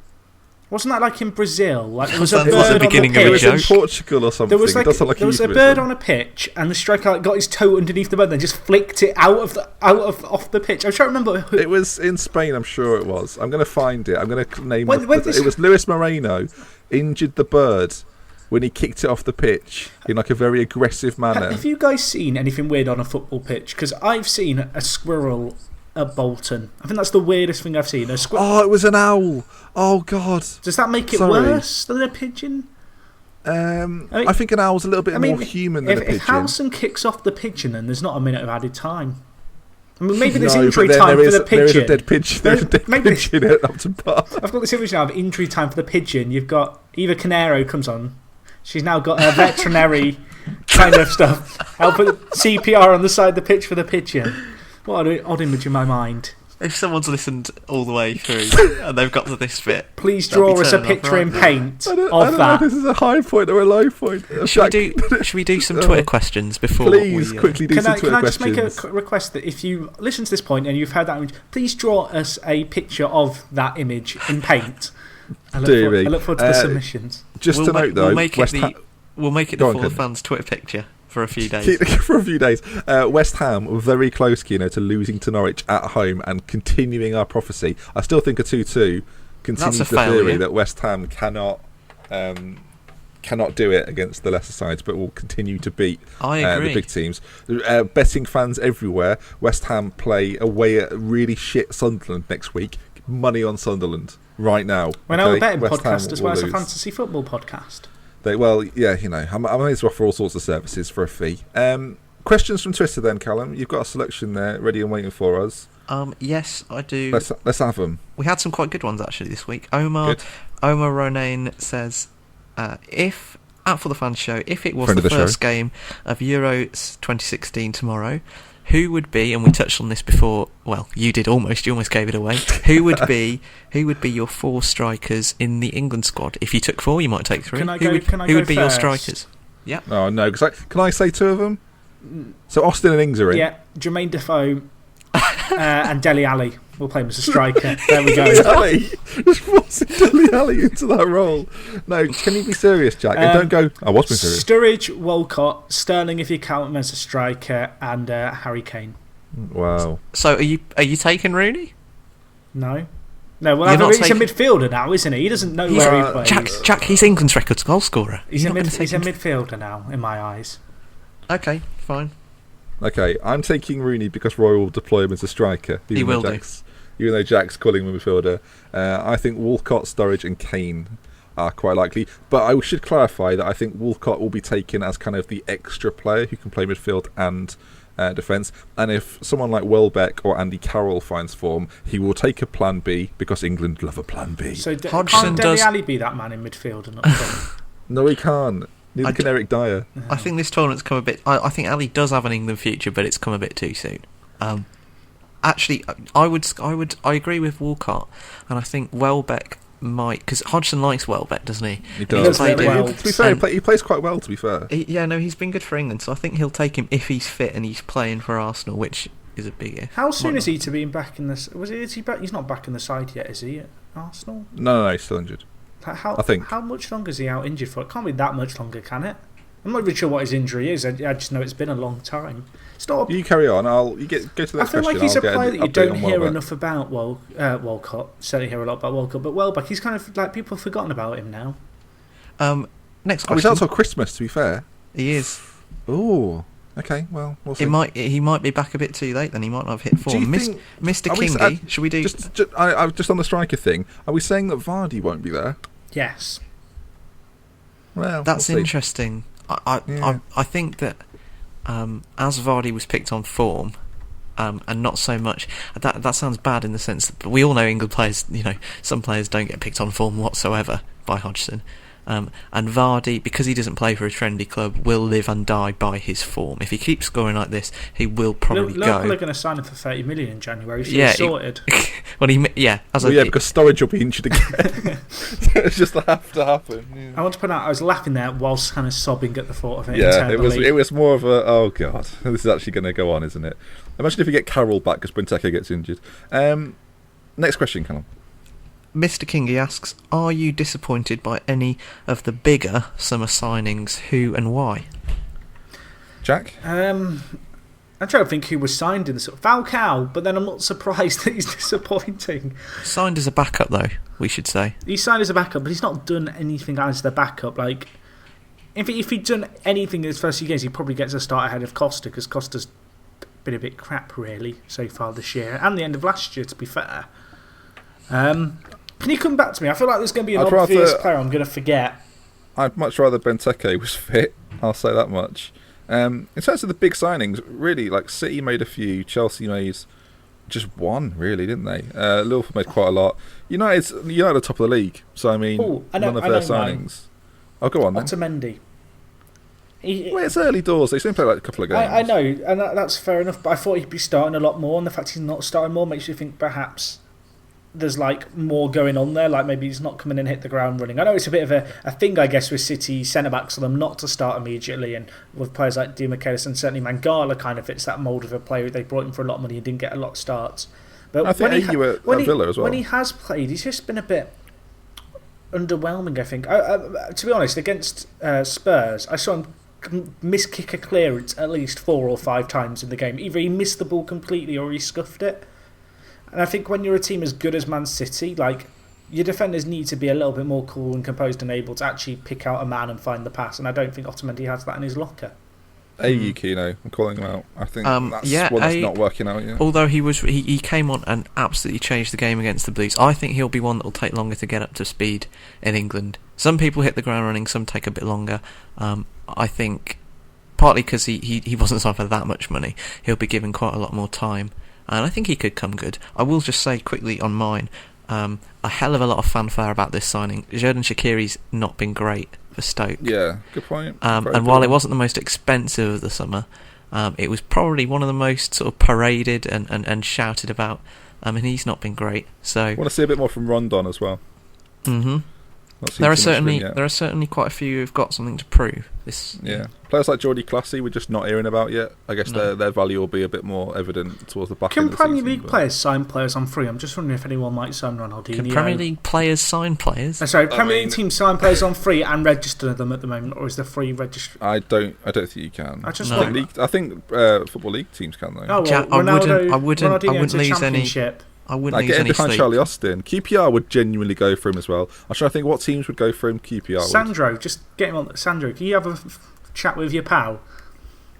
Wasn't that in Brazil? There was a bird on the pitch. It was in Portugal or something. There was a bird on a pitch, and the striker got his toe underneath the bird, and then just flicked it off the pitch. I'm trying to remember. It was in Spain. I'm sure it was. I'm going to find it. I'm going to name it. It was Luis Moreno injured the bird when he kicked it off the pitch in a very aggressive manner. Have you guys seen anything weird on a football pitch? Because I've seen a squirrel at Bolton. I think that's the weirdest thing I've seen. Oh, it was an owl. Oh, God. Does that make it worse than a pigeon? I think an owl's a little bit more human than a pigeon. If Howson kicks off the pigeon, then there's not a minute of added time. I mean, maybe there's injury time for the pigeon. There is a dead pigeon. There's a dead pigeon at Upton Park. I've got this image now of injury time for the pigeon. You've got Eva Canero comes on. She's now got her veterinary kind of stuff. I'll put CPR on the side of the pitch for the pigeon. What an odd image in my mind. If someone's listened all the way through and they've got to this bit, please draw us a picture in paint of that. I don't know if this is a high point or a low point. Should we do some Twitter questions before Please, quickly do some Twitter questions. Can I just make a request that if you listen to this point and you've heard that image, please draw us a picture of that image in paint. I look forward to the submissions. Just to note, though, we'll make it the For the Fans Twitter picture. For a few days. West Ham were very close, to losing to Norwich at home and continuing our prophecy. I still think a 2-2 continues the theory that West Ham cannot do it against the lesser sides, but will continue to beat the big teams. Betting fans everywhere, West Ham play away at really shit Sunderland next week. Money on Sunderland right now. We're now a betting podcast as well as a fantasy football podcast. I may as well offer all sorts of services for a fee. Questions from Twitter then, Callum. You've got a selection there ready and waiting for us. Yes, I do. Let's have them. We had some quite good ones actually this week. Omar Ronaine says, if at For the Fans show, if it was the first game of Euro 2016 tomorrow, who would be, and we touched on this before, well, you almost gave it away, who would be your 4 strikers in the England squad? If you took 4, you might take 3. Who would be your strikers? Yeah. Oh, no, can I say 2 of them? So Austin and Ings are in. Yeah, Jermaine Defoe and Dele Alli. We'll play him as a striker. There we go. Just forcing Dele Alli into that role. No, can you be serious, Jack? And don't go, I was being serious. Sturridge, Walcott, Sterling if you count him as a striker, and Harry Kane. Wow. So are you taking Rooney? No. No, well, he's a midfielder now, isn't he? He doesn't know where he plays. Jack, he's England's record goal scorer. He's a midfielder now, in my eyes. Okay, fine. Okay, I'm taking Rooney because Roy will deploy him as a striker. He will do. Even though Jack's calling him a midfielder. I think Walcott, Sturridge and Kane are quite likely. But I should clarify that I think Walcott will be taken as kind of the extra player who can play midfield and defence. And if someone like Welbeck or Andy Carroll finds form, he will take a plan B because England love a plan B. So can't Dele Alli be that man in midfield and not No, he can't. Neither can Eric Dyer. I think this tournament's come a bit... I think Ali does have an England future, but it's come a bit too soon. Actually, I agree with Walcott, and I think Welbeck might... Because Hodgson likes Welbeck, doesn't he? He does. To be fair, he plays quite well, to be fair. He's been good for England, so I think he'll take him if he's fit and he's playing for Arsenal, which is a big if. How soon is he to be back in this? Is he back? He's not back in the side yet, is he, at Arsenal? No, he's still injured. I think. How much longer is he out injured for? It can't be that much longer, can it? I'm not even sure what his injury is. I just know it's been a long time. You carry on. Go to the next question. I feel like he's a player that you don't hear enough about. Walcott. Certainly hear a lot about Walcott, but Welbeck, he's kind of like people have forgotten about him now. Next question. He's out till Christmas, to be fair. He is. Oh, okay. Well, we'll see. He might be back a bit too late. Then he might not have hit form. Mr. Kingy, should we do? Just on the striker thing. Are we saying that Vardy won't be there? Yes. Well, that's interesting. I think that as Vardy was picked on form, and not so much. That sounds bad in the sense that we all know England players. Some players don't get picked on form whatsoever by Hodgson. And Vardy, because he doesn't play for a trendy club, will live and die by his form. If he keeps scoring like this, he will probably go. Liverpool are going to sign him for 30 million in January. So he's sorted. Because Sturridge will be injured again. It's just have to happen. Yeah. I want to point out, I was laughing there whilst kind of sobbing at the thought of it. Yeah, it was more of a, oh God, this is actually going to go on, isn't it? Imagine if we get Carroll back because Benteke gets injured. Next question, Callum. Mr. Kingy asks, are you disappointed by any of the bigger summer signings? Who and why? Jack? I'm trying to think who was signed in the sort of Falcao, but then I'm not surprised that he's disappointing. Signed as a backup, though, we should say. He's signed as a backup, but he's not done anything as the backup. Like, if he'd done anything in his first few games, he probably gets a start ahead of Costa, because Costa's been a bit crap, really, so far this year, and the end of last year, to be fair. Can you come back to me? I feel like there's going to be an obvious player I'm going to forget. I'd much rather Benteke was fit. I'll say that much. In terms of the big signings, really, like City made a few, Chelsea made just one, really, didn't they? Liverpool made quite a lot. United are top of the league, so I mean, none of their signings. Oh, go on then. Otamendi. Well, it's early doors. They seem to play like a couple of games. I know, and that's fair enough. But I thought he'd be starting a lot more, and the fact he's not starting more makes you think perhaps there's like more going on there. Like maybe he's not coming in and hit the ground running. I know it's a bit of a thing, I guess, with City centre backs for them not to start immediately, and with players like Di Michaelis and certainly Mangala kind of fits that mould of a player. They brought him for a lot of money and didn't get a lot of starts. But I think you were at Villa as well. When he has played, he's just been a bit underwhelming, I think. To be honest, against Spurs, I saw him miss-kick a clearance at least 4 or 5 times in the game. Either he missed the ball completely or he scuffed it. And I think when you're a team as good as Man City, like, your defenders need to be a little bit more cool and composed and able to actually pick out a man and find the pass. And I don't think Otamendi has that in his locker. Kino, I'm calling him out. I think that's one that's not working out yet. Although he came on and absolutely changed the game against the Blues. I think he'll be one that will take longer to get up to speed in England. Some people hit the ground running, some take a bit longer. I think partly because he wasn't signed for that much money, he'll be given quite a lot more time, and I think he could come good. I will just say quickly on mine, a hell of a lot of fanfare about this signing. Xherdan Shaqiri's not been great for Stoke. Yeah, good point. And while it wasn't the most expensive of the summer, it was probably one of the most sort of paraded and shouted about, and he's not been great. So I want to see a bit more from Rondon as well. Mm-hmm. There are certainly quite a few who've got something to prove. Players like Jordi Classy we're just not hearing about yet. I guess their value will be a bit more evident towards the back end of the season. Can Premier League players sign players on free? I'm just wondering if anyone might sign Ronaldinho. Can Premier League players sign players? Premier League teams sign players on free and register them at the moment, or is there free registration? I don't think you can. I think Football League teams can though. Oh, well, I wouldn't lose any. I wouldn't use get him any behind sleep. Charlie Austin. QPR would genuinely go for him as well. I'm trying to think what teams would go for him. QPR Sandro, just get him on. Sandro, can you have a chat with your pal?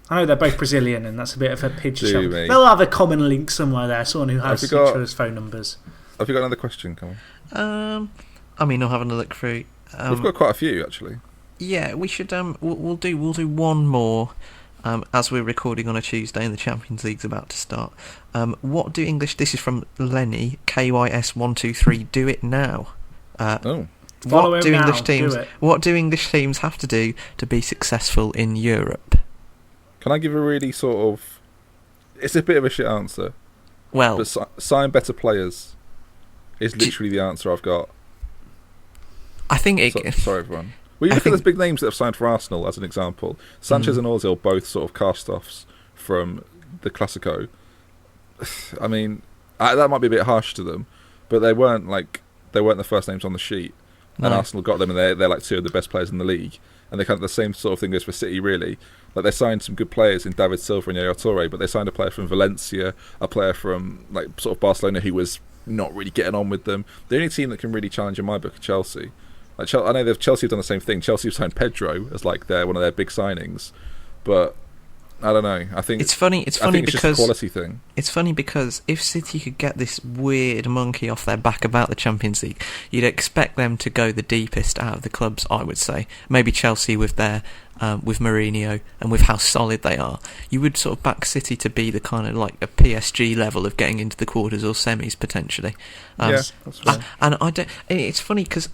I know they're both Brazilian and that's a bit of a pigeon. They'll have a common link somewhere there, someone who has each other's phone numbers. Have you got another question, Colin? I'm having a look through. We've got quite a few actually. Yeah, we should. We'll do one more. As we're recording on a Tuesday and the Champions League's about to start. What do English... This is from Lenny, KYS123, do it now. What do English teams have to do to be successful in Europe? Can I give a really sort of... It's a bit of a shit answer. Well... But sign better players is literally the answer I've got. I think sorry, everyone. Well, you look at those big names that have signed for Arsenal, as an example. Sanchez and Ozil, both sort of cast-offs from the Classico. I mean, that might be a bit harsh to them, but they weren't the first names on the sheet. And Arsenal got them, and they're like 2 of the best players in the league. And they kind of the same sort of thing goes for City, really. Like they signed some good players in David Silva and Yaya Toure, but they signed a player from Valencia, a player from like sort of Barcelona who was not really getting on with them. The only team that can really challenge in my book are Chelsea. Like I know Chelsea have done the same thing. Chelsea have signed Pedro as like one of their big signings, but I don't know. I think it's funny. It's funny because just a quality thing. It's funny because if City could get this weird monkey off their back about the Champions League, you'd expect them to go the deepest out of the clubs. I would say maybe Chelsea with their with Mourinho and with how solid they are. You would sort of back City to be the kind of like a PSG level of getting into the quarters or semis potentially. That's fair. And I don't. It's funny because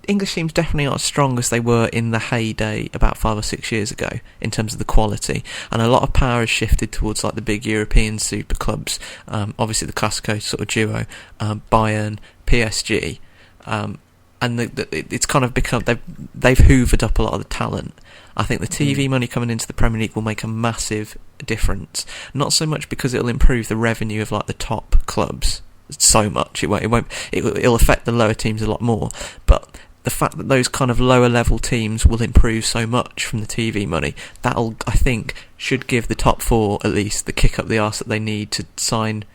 English teams definitely aren't as strong as they were in the heyday about 5 or 6 years ago in terms of the quality, and a lot of power has shifted towards like the big European super clubs, obviously the Classico sort of duo, Bayern, PSG, and it's kind of become they've hoovered up a lot of the talent. I think the TV money coming into the Premier League will make a massive difference, not so much because it'll improve the revenue of like the top clubs so much, it'll affect the lower teams a lot more, but the fact that those kind of lower level teams will improve so much from the TV money, that'll, I think, should give the top 4 at least the kick up the arse that they need to sign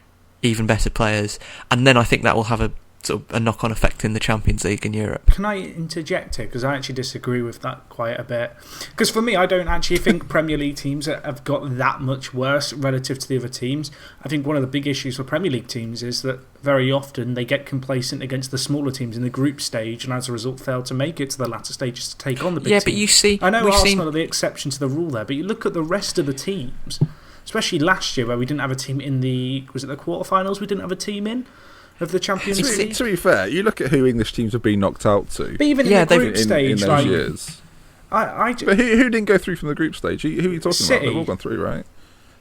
even better players, and then I think that will have sort of a knock-on effect in the Champions League in Europe. Can I interject here? Because I actually disagree with that quite a bit. Because for me, I don't actually think Premier League teams have got that much worse relative to the other teams. I think one of the big issues for Premier League teams is that very often they get complacent against the smaller teams in the group stage, and as a result fail to make it to the latter stages to take on the big teams. But you see... I know Arsenal are the exception to the rule there, but you look at the rest of the teams, especially last year where we didn't have a team in the... Was it the quarterfinals we didn't have a team in? Of the Champions League. To be fair, you look at who English teams have been knocked out to. But even in the group stage, in those years. But who didn't go through from the group stage? Who are you talking City. about? They've all gone through, right?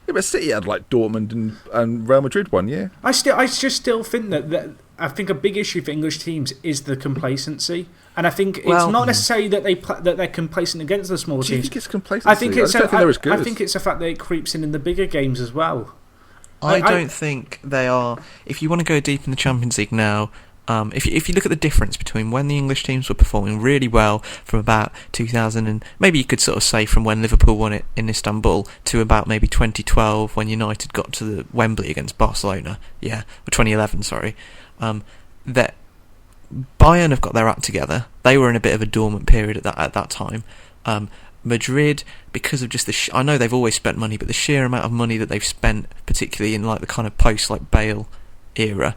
Yeah, but City had like Dortmund and Real Madrid one year. I just still think that I think a big issue for English teams is the complacency, and I think it's not necessarily that they're complacent against the smaller teams. Do you think it's complacency? I think it's I think it's the fact that it creeps in the bigger games as well. I don't think they are. If you want to go deep in the Champions League now, if you look at the difference between when the English teams were performing really well from about 2000 and maybe you could sort of say from when Liverpool won it in Istanbul to about maybe 2012 when United got to the Wembley against Barcelona, or 2011, sorry, that Bayern have got their act together. They were in a bit of a dormant period at that time. Madrid, because of just the I know they've always spent money, but the sheer amount of money that they've spent, particularly in like the kind of post like Bale era,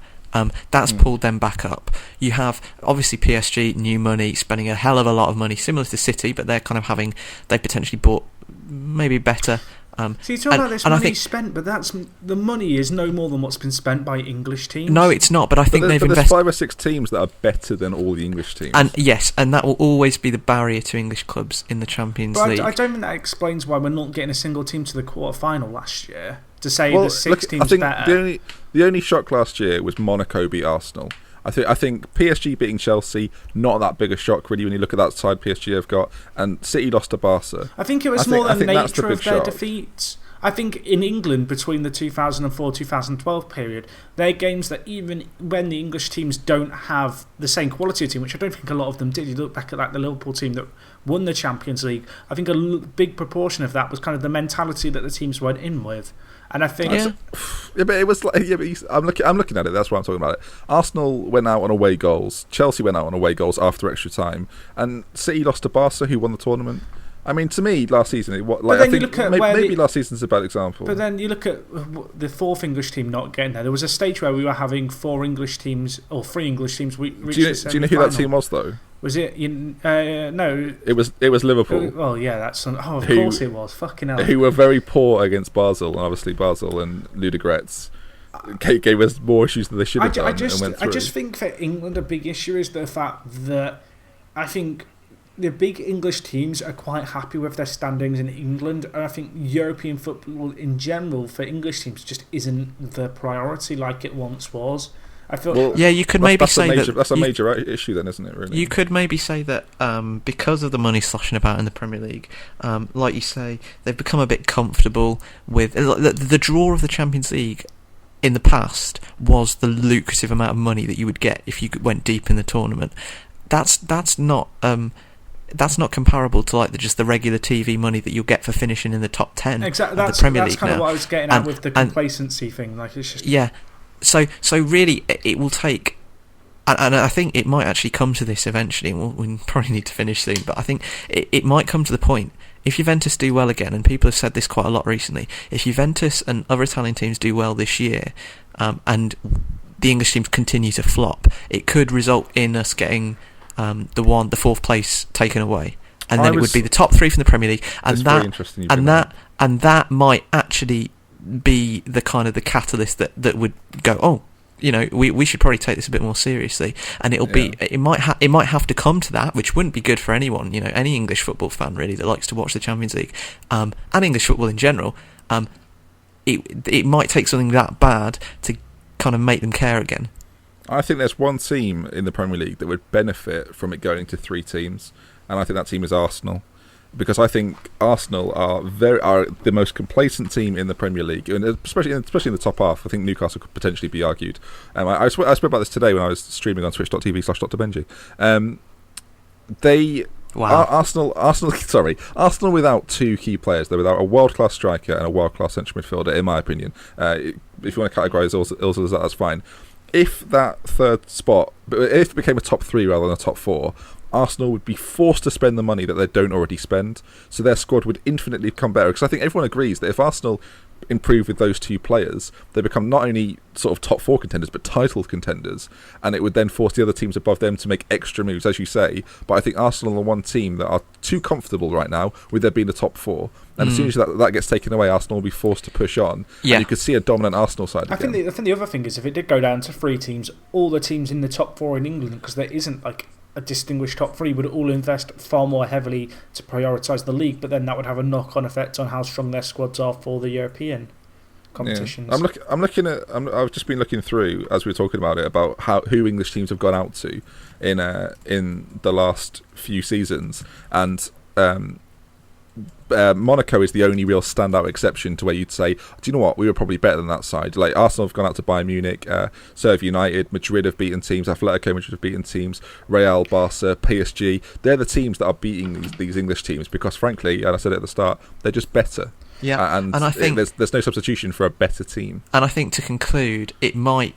that's pulled them back up. You have obviously PSG, new money, spending a hell of a lot of money, similar to City, but they're kind of they potentially bought maybe better. So you talk about this money spent, but the money is no more than what's been spent by English teams. No, it's not. But I think they've invested. There's 5 or 6 teams that are better than all the English teams. And yes, and that will always be the barrier to English clubs in the Champions League. I don't think that explains why we're not getting a single team to the quarter-final last year. To say the 6 teams better. The only shock last year was Monaco beat Arsenal. I think PSG beating Chelsea, not that big a shock really when you look at that side PSG have got, and City lost to Barca. I think it was more the nature of their defeats. I think in England between the 2004-2012 period, they're games that even when the English teams don't have the same quality of team, which I don't think a lot of them did. You look back at the Liverpool team that won the Champions League. I think a big proportion of that was kind of the mentality that the teams went in with. And I think, but it was like, I'm looking at it. That's why I'm talking about it. Arsenal went out on away goals. Chelsea went out on away goals after extra time, and City lost to Barca, who won the tournament. I mean, to me, last season, I think maybe last season's a bad example. But then you look at the 4th English team not getting there. There was a stage where we were having 4 English teams or 3 English teams. Do you know who that team was though? Was it? No. It was Liverpool. Well, yeah, that's. Of course it was. Fucking hell. Who were very poor against Basel, and obviously Basel and Ludogorets gave us more issues than they should have done. I just think for England a big issue is the fact that I think the big English teams are quite happy with their standings in England, and I think European football in general for English teams just isn't the priority like it once was. I feel you could maybe say that's a major issue then, isn't it? Really, you could maybe say that because of the money sloshing about in the Premier League, like you say, they've become a bit comfortable with the draw of the Champions League. In the past, was the lucrative amount of money that you would get if you went deep in the tournament. That's not comparable to like just the regular TV money that you'll get for finishing in the top 10 exactly, of the Premier League. That's kind of what I was getting at with the complacency thing. Like it's just So really, it will take, and I think it might actually come to this eventually. And we probably need to finish soon, but I think it might come to the point. If Juventus do well again, and people have said this quite a lot recently, if Juventus and other Italian teams do well this year, and the English teams continue to flop, it could result in us getting the 4th place taken away, and then it would be the top 3 from the Premier League, and that might actually be the kind of the catalyst that would go, we should probably take this a bit more seriously, and it might have to come to that, which wouldn't be good for anyone, any English football fan really that likes to watch the Champions League, and English football in general. It might take something that bad to kind of make them care again. I think there's one team in the Premier League that would benefit from it going to 3 teams, and I think that team is Arsenal. Because I think Arsenal are the most complacent team in the Premier League, and especially in the top half. I think Newcastle could potentially be argued. I spoke about this today when I was streaming on twitch.tv/DrBenji. Arsenal without 2 key players. They're without a world-class striker and a world-class central midfielder, in my opinion. If you want to categorise Ozil as that, that's fine. if that third spot, if it became a top 3 rather than a top 4, Arsenal would be forced to spend the money that they don't already spend, so their squad would infinitely become better. Because I think everyone agrees that if Arsenal improve with those 2 players, they become not only sort of top 4 contenders but title contenders, and it would then force the other teams above them to make extra moves, as you say. But I think Arsenal are one team that are too comfortable right now with there being the top 4, and as soon as that gets taken away, Arsenal will be forced to push on, and you could see a dominant Arsenal side again. I think the other thing is, if it did go down to 3 teams, all the teams in the top 4 in England, because there isn't like a distinguished top 3, would all invest far more heavily to prioritise the league, but then that would have a knock-on effect on how strong their squads are for the European competitions. Yeah. I've just been looking through as we were talking about it, about who English teams have gone out to in the last few seasons, and Monaco is the only real standout exception to where you'd say, do you know what, we were probably better than that side. Like Arsenal have gone out to Bayern Munich, Serve United, Madrid have beaten teams, Atletico Madrid have beaten teams, Real, Barca, PSG. They're the teams that are beating these English teams because, frankly, and I said it at the start, they're just better. Yeah, and I think there's no substitution for a better team. And I think, to conclude, it might,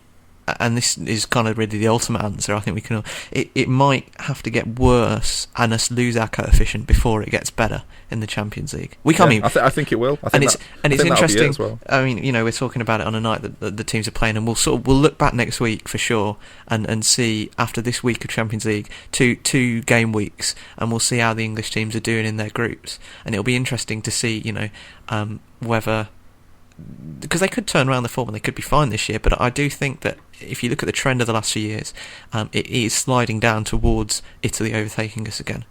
and this is kind of really the ultimate answer, I think we can. It might have to get worse and us lose our coefficient before it gets better in the Champions League. I think it will. It's interesting. I mean, we're talking about it on a night that the teams are playing, and we'll look back next week for sure, and see after this week of Champions League, two game weeks, and we'll see how the English teams are doing in their groups, and it'll be interesting to see, whether. Because they could turn around the form and they could be fine this year, but I do think that if you look at the trend of the last few years, it is sliding down towards Italy overtaking us again.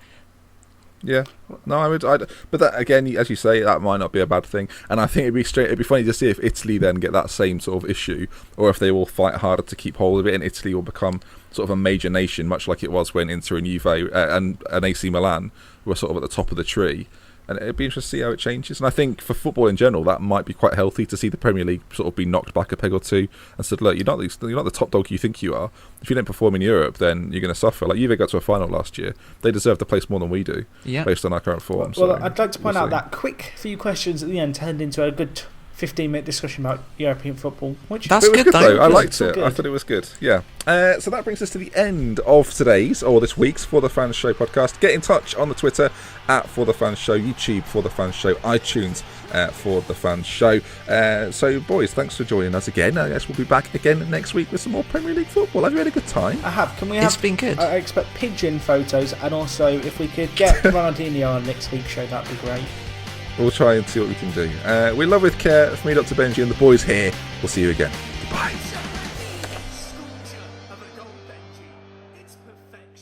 Yeah, no, but that again, as you say, that might not be a bad thing, and I think it'd be funny to see if Italy then get that same sort of issue, or if they will fight harder to keep hold of it, and Italy will become sort of a major nation, much like it was when Inter and Juve and AC Milan were sort of at the top of the tree. And it'd be interesting to see how it changes. And I think for football in general, that might be quite healthy to see the Premier League sort of be knocked back a peg or two and said, look, you're not the top dog you think you are. If you don't perform in Europe, then you're going to suffer. Like Juve got to a final last year. They deserve the place more than we do, based on our current form. Well, I'd like to point out that quick few questions at the end turned into a good 15-minute discussion about European football. That's good, though. I liked it. I thought it was good. Yeah. So that brings us to the end of today's, or this week's, For the Fans Show podcast. Get in touch on the Twitter at For the Fans Show, YouTube For the Fans Show, iTunes For the Fans Show. So, boys, thanks for joining us again. I guess we'll be back again next week with some more Premier League football. Have you had a good time? I have. It's been good. I expect Pigeon photos, and also if we could get Ronaldinho on next week's show, that'd be great. We'll try and see what we can do. We love with care. From me, Dr. Benji, and the boys here. We'll see you again. Goodbye.